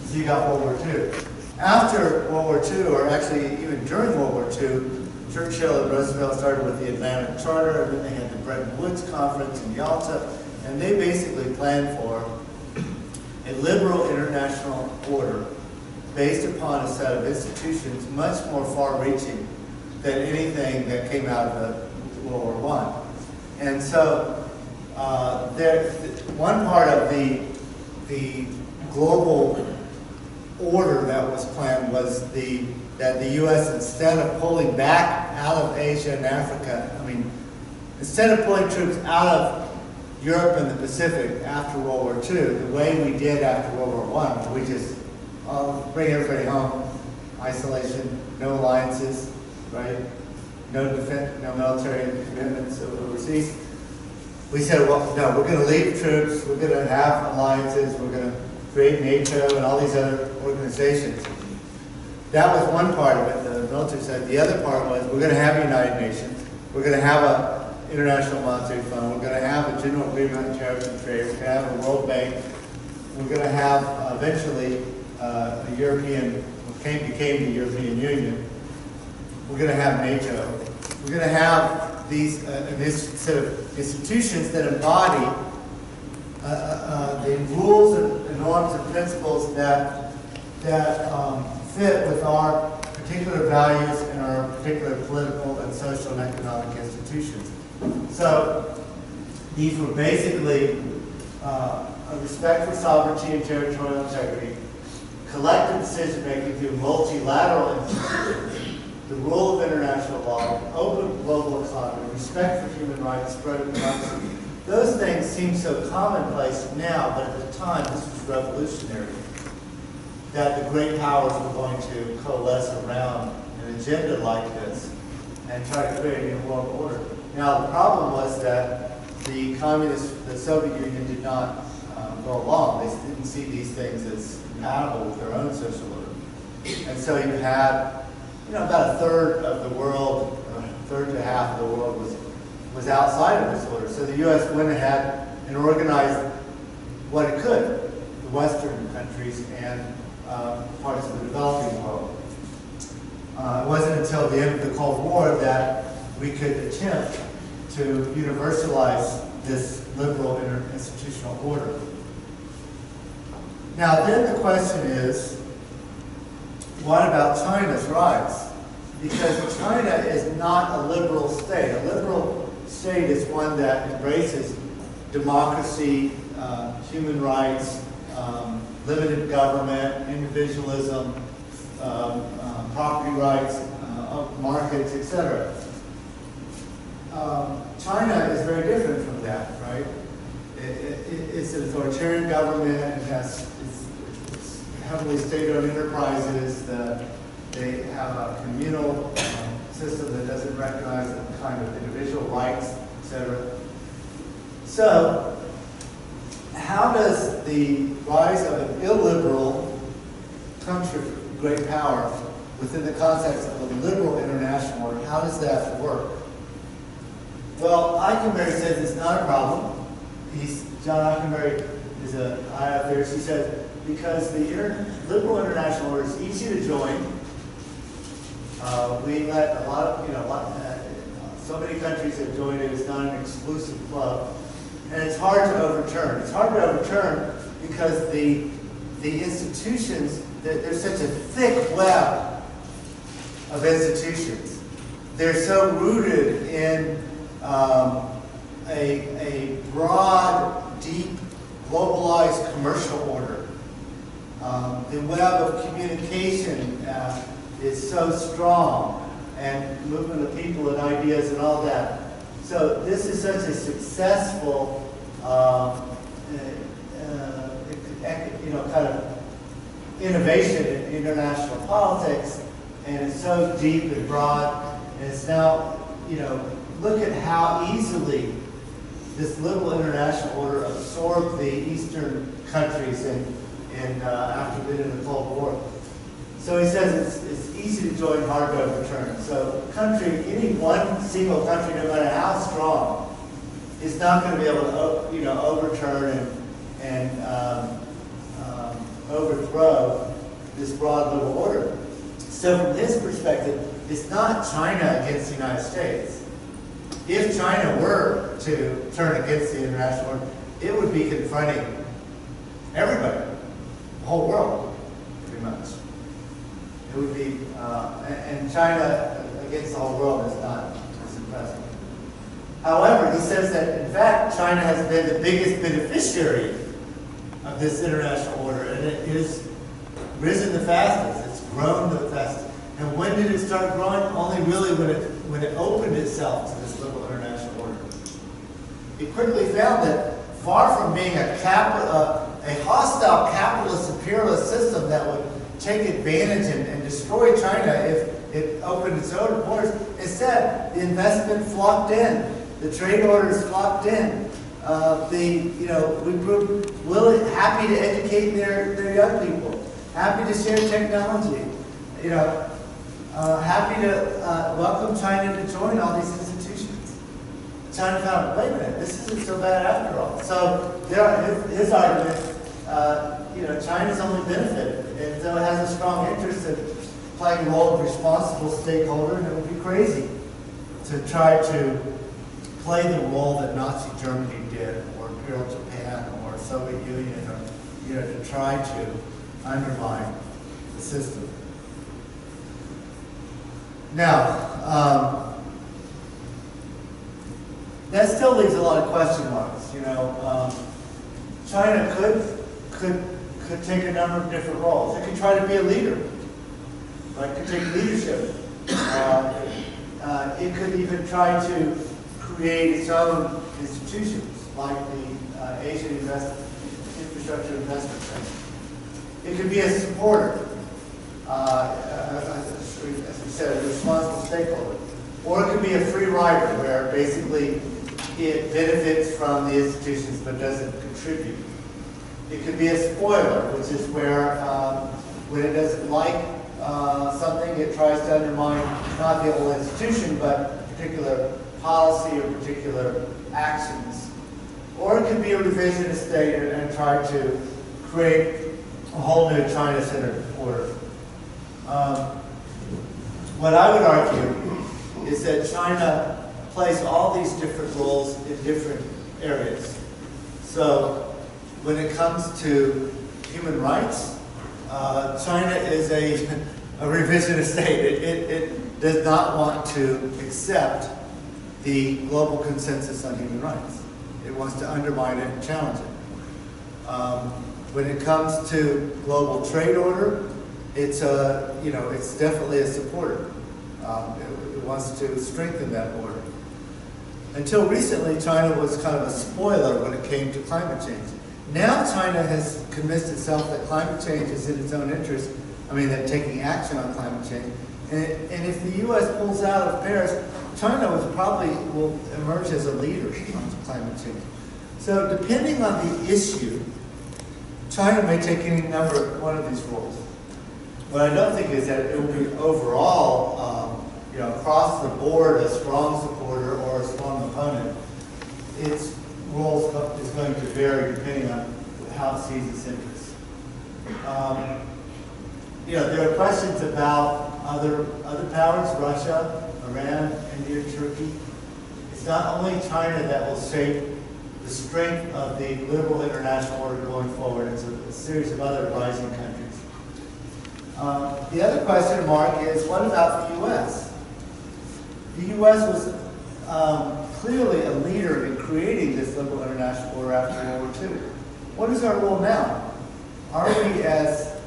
Speaker 1: So you got World War II. After World War II, or actually even during World War II, Churchill and Roosevelt started with the Atlantic Charter, and then they had the Bretton Woods Conference in Yalta, and they basically planned for a liberal international order based upon a set of institutions much more far-reaching than anything that came out of World War I. And so one part of the global order that was planned was that the U.S., instead of pulling back out of Asia and Africa, instead of pulling troops out of Europe and the Pacific after World War II, the way we did after World War I, we just bring everybody home, isolation, no alliances, right? No defense, no military commitments overseas. We said, well, no, we're going to leave troops, we're going to have alliances, we're going to create NATO and all these other organizations. That was one part of it, the military side. The other part was we're going to have United Nations, we're going to have an International Monetary Fund, we're going to have a General Agreement on Tariffs and Trade, we're going to have a World Bank, we're going to have eventually a European, became the European Union, we're going to have NATO, we're going to have these this set of institutions that embody the rules and norms and principles that fit with our particular values and our particular political and social and economic institutions. So these were basically a respect for sovereignty and territorial integrity, collective decision-making through multilateral institutions, the rule of international law, open global economy, respect for human rights, spread of democracy. Those things seem so commonplace now, but at the time this was revolutionary, that the great powers were going to coalesce around an agenda like this and try to create a new world order. Now the problem was that the Soviet Union did not go along. They didn't see these things as compatible with their own social order. And so you had about a third of the world, a third to half of the world was outside of this order. So the U.S. went ahead and organized what it could, the Western countries and parts of the developing world. It wasn't until the end of the Cold War that we could attempt to universalize this liberal institutional order. Now then the question is, what about China's rise? Because China is not a liberal state. A liberal state is one that embraces democracy, human rights, limited government, individualism, property rights, markets, etc. China is very different from that, right? It's an authoritarian government. It's heavily state-owned enterprises. They have a communal system that doesn't recognize the kind of individual rights, etc. So, how does the rise of an illiberal country, great power, within the context of a liberal international order, how does that work? Well, Eikenberry says it's not a problem. John Eikenberry is an IF theorist. He says, because the liberal international order is easy to join. We let so many countries have joined it. It's not an exclusive club. and it's hard to overturn. It's hard to overturn because the institutions, there's such a thick web of institutions. They're so rooted in a broad, deep, globalized commercial order. The web of communication is so strong, and movement of people and ideas and all that. So this is such a successful, kind of innovation in international politics, and it's so deep and broad, and it's now, look at how easily this little international order absorbed the Eastern countries after being in the Cold War. So he says it's easy to join, hard to overturn. So any one single country, no matter how strong, is not going to be able to overturn and overthrow this broad global order. So from his perspective, it's not China against the United States. If China were to turn against the international order, it would be confronting everybody, the whole world, pretty much. It would be, and China against the whole world is not as impressive. However, he says that, in fact, China has been the biggest beneficiary of this international order, and it has risen the fastest. It's grown the fastest. And when did it start growing? Only really when it opened itself to this little international order. He quickly found that far from being a hostile capitalist imperialist system that would take advantage and destroy China if it opened its own borders, instead, the investment flocked in. The trade orders flocked in. We were happy to educate their young people, happy to share technology, happy to welcome China to join all these institutions. China found, wait a minute, this isn't so bad after all. So his argument, China's only benefited, and so it has a strong interest in playing a role of responsible stakeholder, and it would be crazy to try to play the role that Nazi Germany did, or Imperial Japan, or Soviet Union, or to try to undermine the system. Now, that still leaves a lot of question marks. China could take a number of different roles. It could try to be a leader, right? It could take leadership. It could even try to create its own institutions, like the Asian Infrastructure Investment Bank. It could be a supporter, as we said, a responsible stakeholder. Or it could be a free rider, where basically it benefits from the institutions but doesn't contribute. It could be a spoiler, which is where when it doesn't like something, it tries to undermine not the whole institution, but a particular policy or particular actions. Or it could be a revisionist state and try to create a whole new China-centered order. What I would argue is that China plays all these different roles in different areas. So when it comes to human rights, China is a revisionist state. It does not want to accept the global consensus on human rights. It wants to undermine it and challenge it. When it comes to global trade order, it's definitely a supporter. It wants to strengthen that order. Until recently, China was kind of a spoiler when it came to climate change. Now China has convinced itself that climate change is in its own interest. That taking action on climate change. And if the U.S. pulls out of Paris, China will emerge as a leader on climate change. So depending on the issue, China may take any one of these roles. What I don't think is that it will be overall, across the board, a strong supporter or a strong opponent. Its role is going to vary depending on how it sees its interests. There are questions about other powers, Russia, Iran, India, Turkey. It's not only China that will shape the strength of the liberal international order going forward. It's a series of other rising countries. The other question mark is, what about the U.S.? The U.S. was clearly a leader in creating this liberal international order after World War II. What is our role now? Are we as,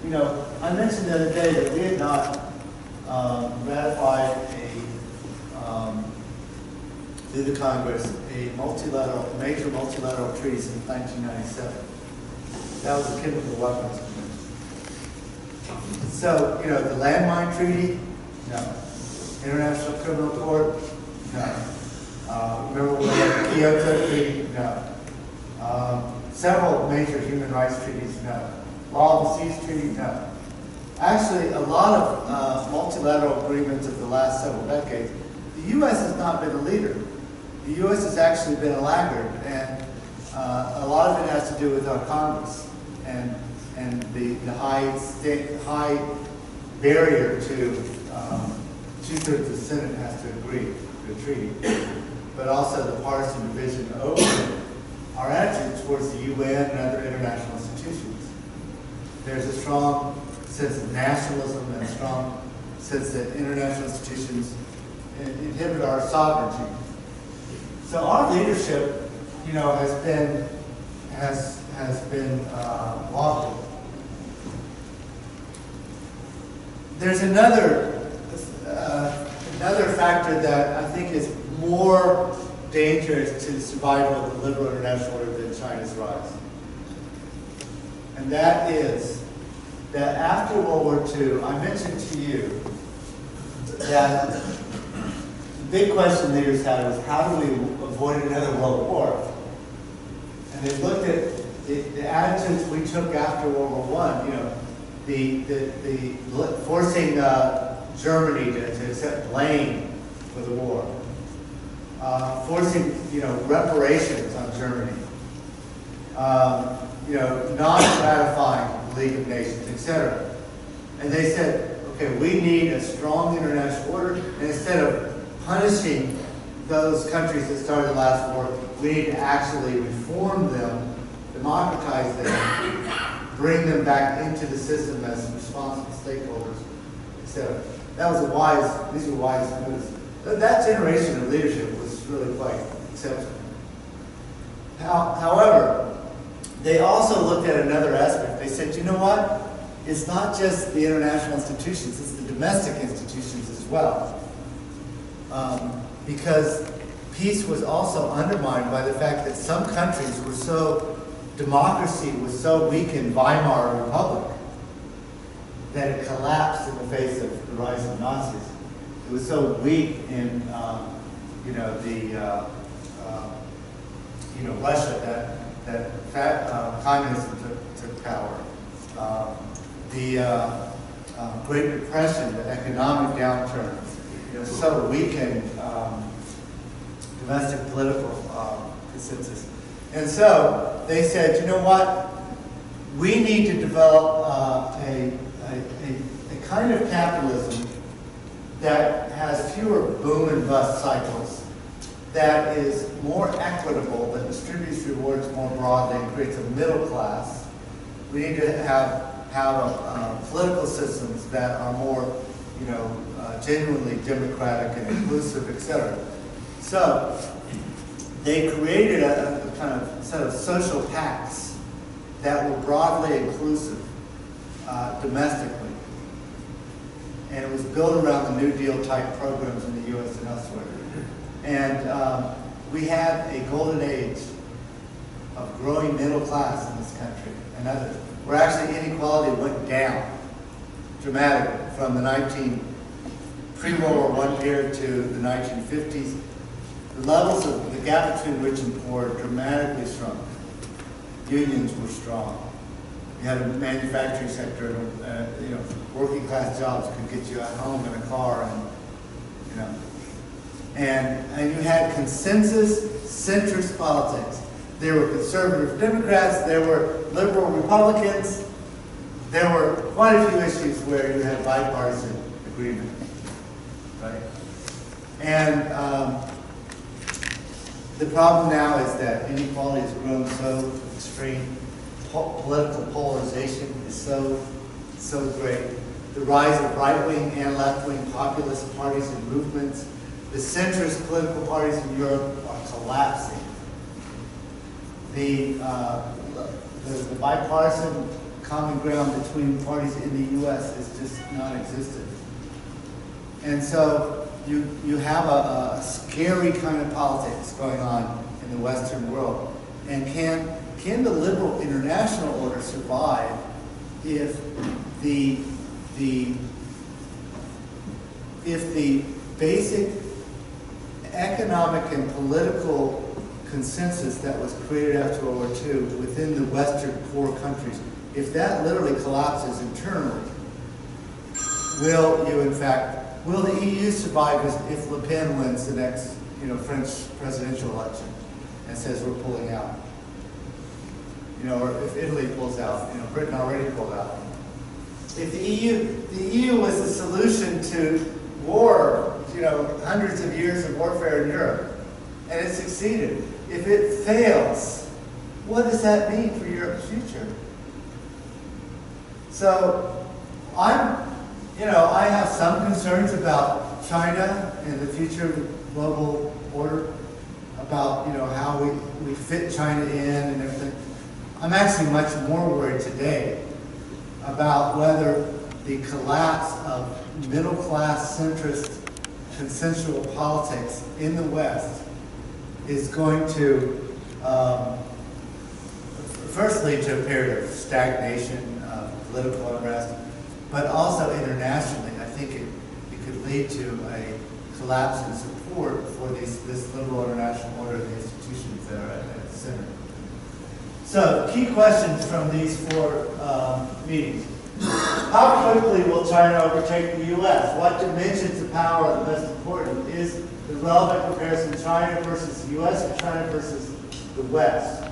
Speaker 1: you know, I mentioned the other day that we had not ratified through the Congress a major multilateral treaty since 1997. That was the Chemical Weapons Convention. So, you know, the landmine treaty, no. International Criminal Court, no. Remember when we had the Kyoto Treaty, no. Several major human rights treaties, no. Law of the Seas Treaty, no. Actually, a lot of multilateral agreements of the last several decades, the U.S. has not been a leader. The U.S. has actually been a laggard, and a lot of it has to do with our Congress and the high barrier to two-thirds of the Senate has to agree to a treaty, but also the partisan division over our attitude towards the UN and other international institutions. There's a strong sense of nationalism and a strong sense that international institutions inhibit our sovereignty. So our leadership, you know, has been lofty. There's another factor that I think is more dangerous to the survival of the liberal international order than China's rise. And that is that after World War II, I mentioned to you that the big question leaders had was, how do we avoid another world war? And they looked at the attitudes we took after World War I, you know, the forcing Germany to accept blame for the war, forcing, you know, reparations on Germany, you know, not ratifying the League of Nations, etc. And they said, okay, we need a strong international order, and instead of punishing those countries that started the last war, we need to actually reform them, democratize them, bring them back into the system as responsible stakeholders, etc. That was these were wise moves. That generation of leadership was really quite exceptional. However, they also looked at another aspect. They said, you know what? It's not just the international institutions, it's the domestic institutions as well. Because peace was also undermined by the fact that some countries were so, democracy was so weak in Weimar Republic that it collapsed in the face of the rise of Nazis. It was so weak in, Russia that communism took power. The Great Depression, the economic downturn, so weakened domestic political consensus. And so they said, you know what? We need to develop a kind of capitalism that has fewer boom and bust cycles, that is more equitable, that distributes rewards more broadly and creates a middle class. We need to have political systems that are more, genuinely democratic and inclusive, etc. So they created a kind of set of social pacts that were broadly inclusive domestically. And it was built around the New Deal type programs in the U.S. and elsewhere. And we had a golden age of growing middle class in this country and others, where actually inequality went down dramatically from the pre-World War I period to the 1950s. The levels of the gap between rich and poor dramatically shrunk. Unions were strong. You had a manufacturing sector, working class jobs could get you a home and a car, and you had consensus centrist politics. There were conservative Democrats, there were liberal Republicans, there were quite a few issues where you had bipartisan agreement, right? And The problem now is that inequality has grown so extreme. Political polarization is so great. The rise of right-wing and left-wing populist parties and movements. The centrist political parties in Europe are collapsing. The bipartisan common ground between parties in the U.S. is just non-existent. And so you have a scary kind of politics going on in the Western world. And can the liberal international order survive if the basic economic and political consensus that was created after World War II within the Western core countries, if that literally collapses internally, will the EU survive if Le Pen wins the next, French presidential election and says we're pulling out? Or if Italy pulls out, Britain already pulled out. If the EU was the solution to war, hundreds of years of warfare in Europe, and it succeeded. If it fails, what does that mean for Europe's future? So I have some concerns about China and the future of the global order, about how we fit China in and everything. I'm actually much more worried today about whether the collapse of middle-class centrist consensual politics in the West is going to first lead to a period of stagnation, political unrest, but also internationally, I think it could lead to a collapse in support for this liberal international order and the institutions that are at the center. So, key questions from these 4 meetings. How quickly will China overtake the U.S.? What dimensions of power are the most important? Is the relevant comparison China versus the U.S. or China versus the West?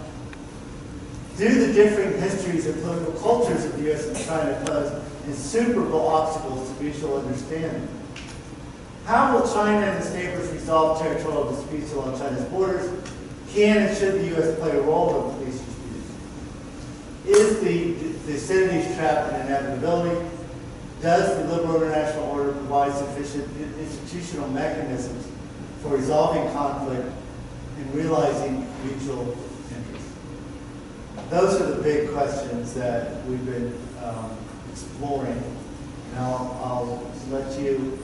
Speaker 1: Do the differing histories and political cultures of the U.S. and China pose insuperable obstacles to mutual understanding? How will China and its neighbors resolve territorial disputes along China's borders? Can and should the U.S. play a role in these disputes? Is the Thucydides trap an inevitability? Does the liberal international order provide sufficient institutional mechanisms for resolving conflict and realizing mutual interests? Those are the big questions that we've been exploring. And I'll let you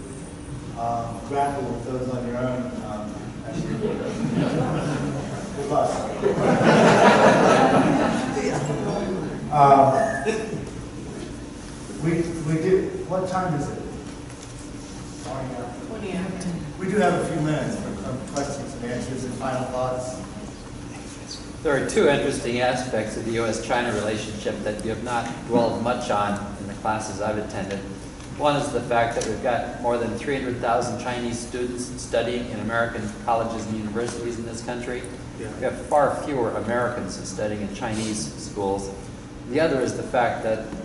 Speaker 1: grapple with those on your own as you go. Good luck. We do. What time is it?
Speaker 8: 20 after.
Speaker 1: We do have a few minutes for questions and answers and final thoughts.
Speaker 9: There are 2 interesting aspects of the U.S.-China relationship that you have not dwelled much on in the classes I've attended. One is the fact that we've got more than 300,000 Chinese students studying in American colleges and universities in this country.
Speaker 1: Yeah.
Speaker 9: We have far fewer Americans studying in Chinese schools. The other is the fact that the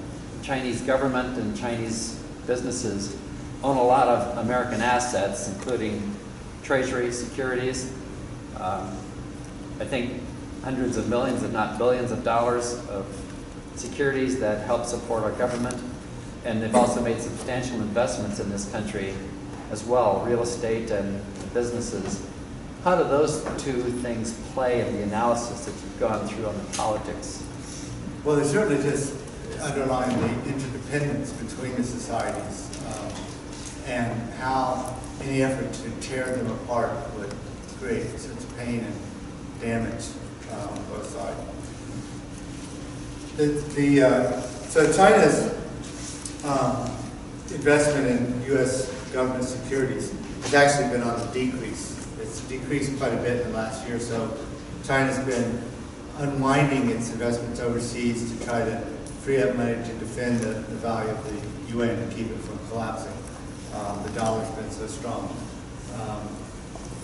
Speaker 9: Chinese government and Chinese businesses own a lot of American assets, including treasury securities. I think hundreds of millions, if not billions of dollars of securities that help support our government. And they've also made substantial investments in this country as well, real estate and businesses. How do those 2 things play in the analysis that you've gone through on the politics?
Speaker 1: Well, there's certainly just underlying the interdependence between the societies and how any effort to tear them apart would create such pain and damage on both sides. So China's investment in U.S. government securities has actually been on a decrease. It's decreased quite a bit in the last year or so. China's been unwinding its investments overseas to try to free up money to defend the value of the yuan and keep it from collapsing. The dollar's been so strong.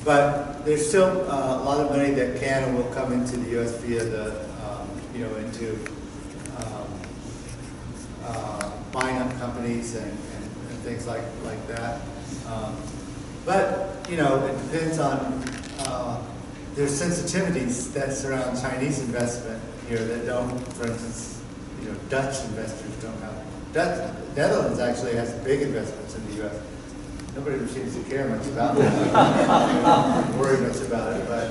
Speaker 1: But there's still a lot of money that can and will come into the U.S. via the, into buying up companies and things like that. But, it depends on there's sensitivities that surround Chinese investment here that don't, for instance, Dutch investors don't have. Netherlands actually has big investments in the U.S. Nobody seems to care much about it. Don't worry much about it, but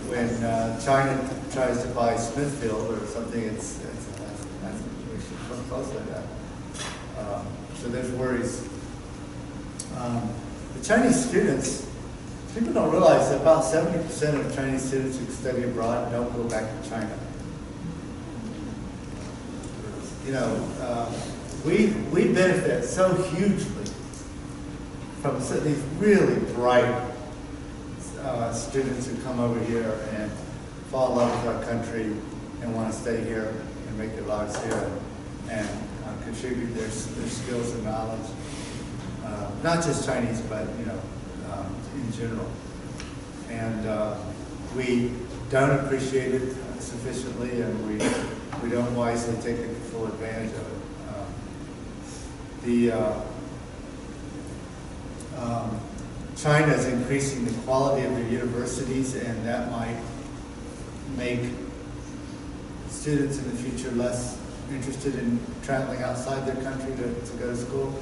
Speaker 1: when China tries to buy Smithfield or something, we should look closely at that. So there's worries. The Chinese students, people don't realize that about 70% of Chinese students who study abroad don't go back to China. We benefit so hugely from these really bright students who come over here and fall in love with our country and want to stay here and make their lives here and contribute their skills and knowledge. Not just Chinese, but in general. And we don't appreciate it sufficiently, and we don't wisely take full advantage of it. China is increasing the quality of their universities, and that might make students in the future less interested in traveling outside their country to go to school.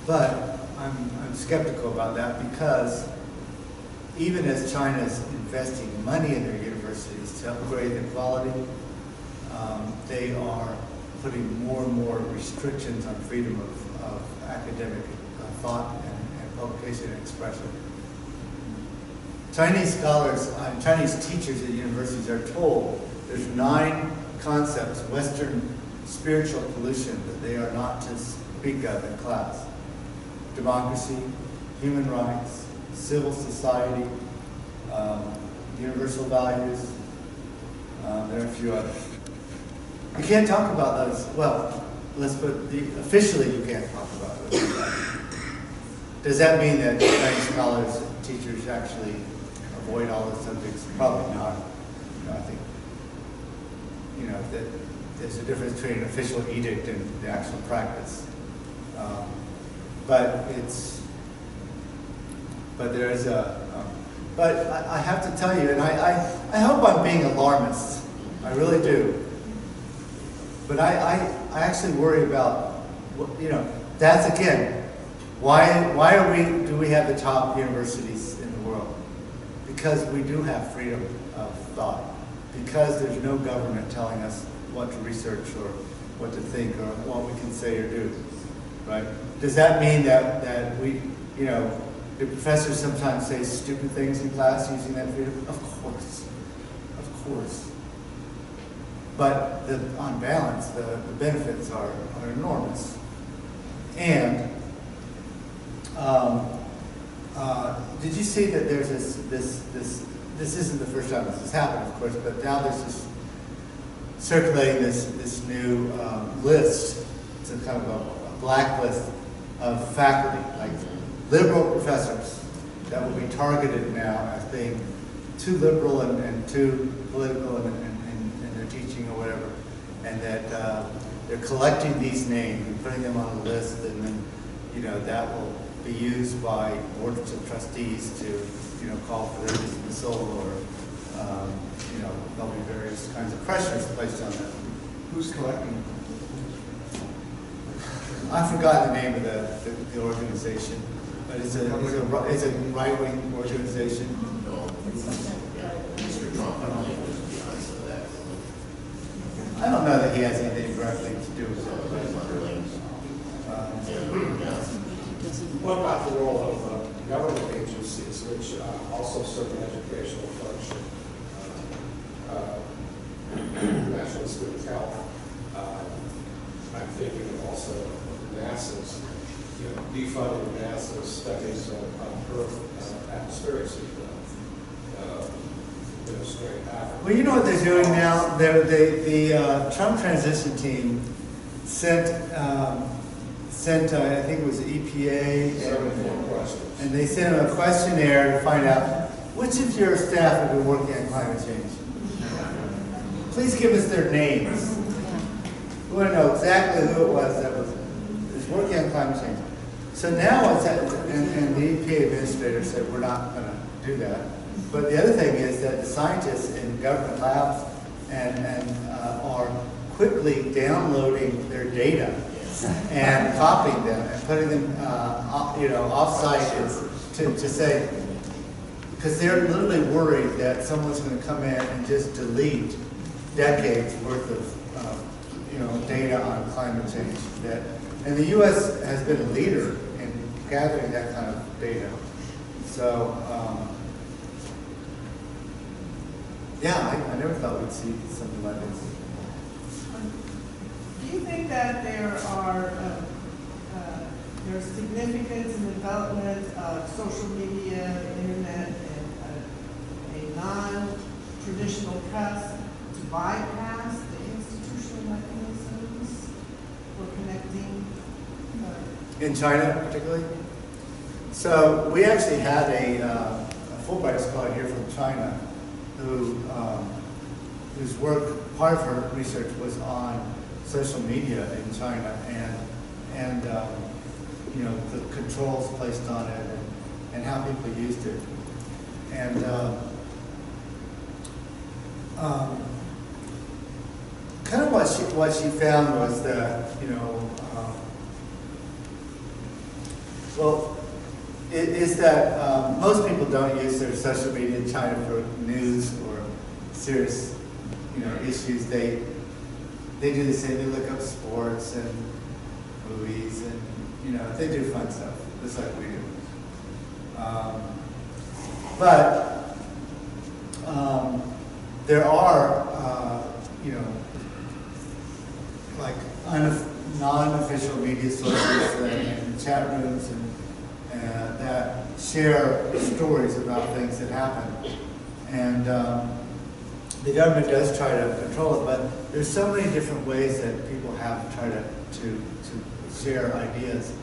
Speaker 1: But I'm skeptical about that, because even as China is investing money in their universities to upgrade the quality, they are putting more and more restrictions on freedom of academic thought and publication and expression. Chinese scholars, Chinese teachers at universities are told there's 9 concepts, Western spiritual pollution, that they are not to speak of in class. Democracy, human rights, civil society, universal values. There are a few others. You can't talk about those. Well, let's put officially you can't talk about those. Does that mean that Chinese scholars and teachers actually avoid all those subjects? Probably not. I think that there's a difference between an official edict and the actual practice. But I have to tell you, and I hope I'm being alarmist. I really do. But I actually worry about, that's again, why do we have the top universities in the world? Because we do have freedom of thought. Because there's no government telling us what to research or what to think or what we can say or do, right? Does that mean that we, do professors sometimes say stupid things in class using that freedom? Of course. But on balance, the benefits are enormous. And did you see that there's this isn't the first time this has happened, of course, but now there's this circulating this new list. It's a kind of a blacklist of faculty, like liberal professors, that will be targeted now as being too liberal and too political in their teaching or whatever, and that they're collecting these names and putting them on a list, and then that will be used by boards of trustees to call for their dismissal, or there'll be various kinds of pressures placed on them. Who's collecting them? I forgot the name of the organization, but it's a right-wing organization. I don't know that he has anything directly to do with it.
Speaker 3: What about the role of government agencies, which also serve an educational function? National Institute of Health. I'm thinking also of NASA's, defunding NASA's studies on Earth atmospheric system.
Speaker 1: Well, you know what they're doing now? The Trump transition team sent I think it was the EPA, and they sent them a questionnaire to find out which of your staff have been working on climate change. Please give us their names. We want to know exactly who it was that was working on climate change. So now and the EPA administrator said we're not going to do that. But the other thing is that the scientists in government labs are quickly downloading their data and copying them and putting them, offsite to say, because they're literally worried that someone's going to come in and just delete decades worth of, data on climate change. And the U.S. has been a leader in gathering that kind of data. So, I never thought we'd see something like this.
Speaker 8: Do you think that there's significance in the development of social media, the internet, and a non-traditional press to bypass the institutional mechanisms for connecting?
Speaker 1: In China, particularly? So we actually had a Fulbright scholar here from China whose work, part of her research was on social media in China and the controls placed on it and how people used it. And kind of what she found was that, is that most people don't use their social media in China for news or serious, issues. They do the same. They look up sports and movies, and they do fun stuff, just like we do. But there are, like non-official media sources and chat rooms and that share stories about things that happen. And the government does try to control it, but there's so many different ways that people have tried to share ideas.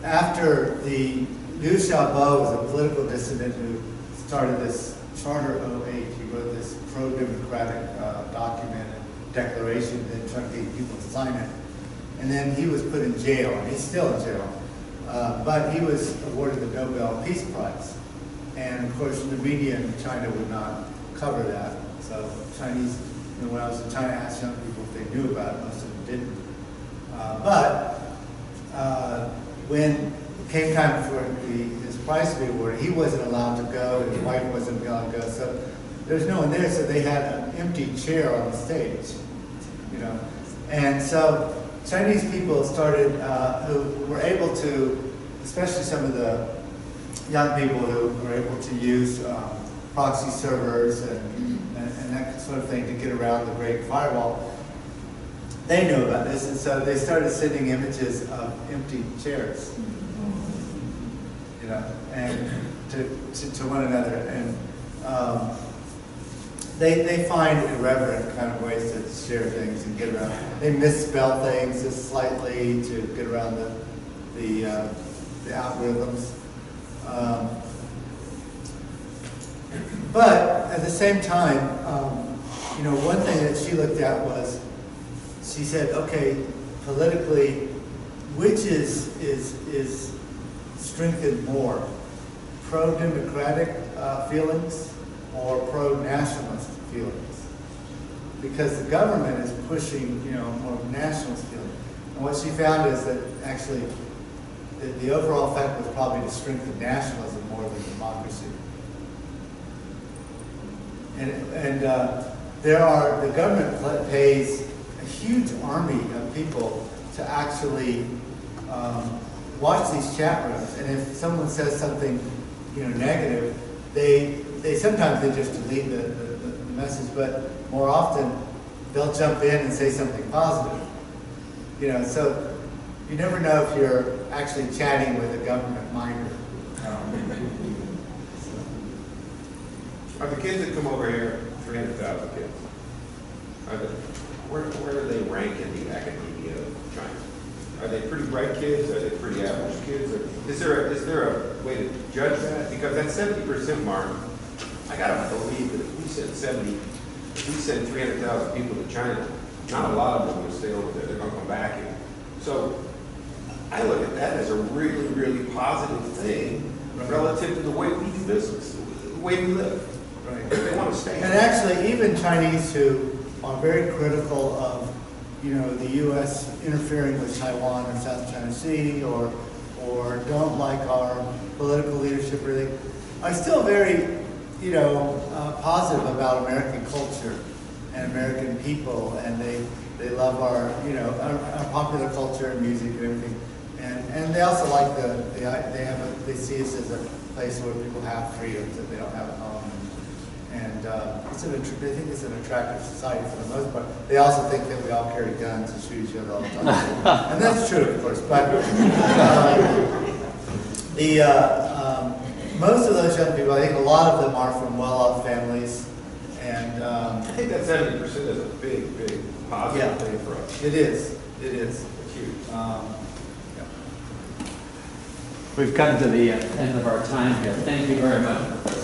Speaker 1: After the Liu Xiaobo was a political dissident who started this Charter 08, he wrote this pro-democratic document and declaration and tried to get people to sign it. And then he was put in jail, and he's still in jail. But he was awarded the Nobel Peace Prize. And of course, the media in China would not cover that. So Chinese, when I was in China, I asked young people if they knew about it. Most of them didn't. But when it came time for his prize to be awarded, he wasn't allowed to go, and his wife wasn't allowed to go. So there's no one there, so they had an empty chair on the stage, And so Chinese people started, who were able to, especially some of the young people who were able to use proxy servers and that sort of thing to get around the Great Firewall, they knew about this, and so they started sending images of empty chairs, and to one another, and they find irreverent kind of ways to share things and get around. They misspell things just slightly to get around the algorithms. But at the same time, one thing that she looked at was, she said, okay, politically, which is strengthened more, pro-democratic feelings or pro-nationalist feelings? Because the government is pushing, more nationalist feelings. And what she found is that actually the overall effect was probably to strengthen nationalism more than democracy. And the government pays a huge army of people to actually watch these chat rooms. And if someone says something, negative, they sometimes they just delete the message, but more often they'll jump in and say something positive. So you never know if you're actually chatting with a government minder.
Speaker 7: Are the kids that come over here, 300,000 kids, where do they rank in the academia of China? Are they pretty bright kids? Are they pretty average kids? Or is there a way to judge that? Because that 70% mark, I gotta believe that if we send 300,000 people to China, not a lot of them will stay over there. They're gonna come back here. So I look at that as a really, really positive thing relative to the way we do business, the way we live.
Speaker 1: Right.
Speaker 7: They want to stay.
Speaker 1: And actually, even Chinese who are very critical of, the U.S. interfering with Taiwan or South China Sea, or don't like our political leadership, really, are still very, positive about American culture and American people, and they love our popular culture and music and everything, and they also like they see us as a place where people have freedoms that they don't have at home. And they think it's an attractive society for the most part. They also think that we all carry guns and shoot each other all the time. And that's true, of course. But most of those young people, I think a lot of them are from well-off families. And
Speaker 7: I think that 70% is a big, big positive thing for us.
Speaker 1: It is. It's
Speaker 7: huge.
Speaker 9: We've come to the end of our time here. Thank you very much.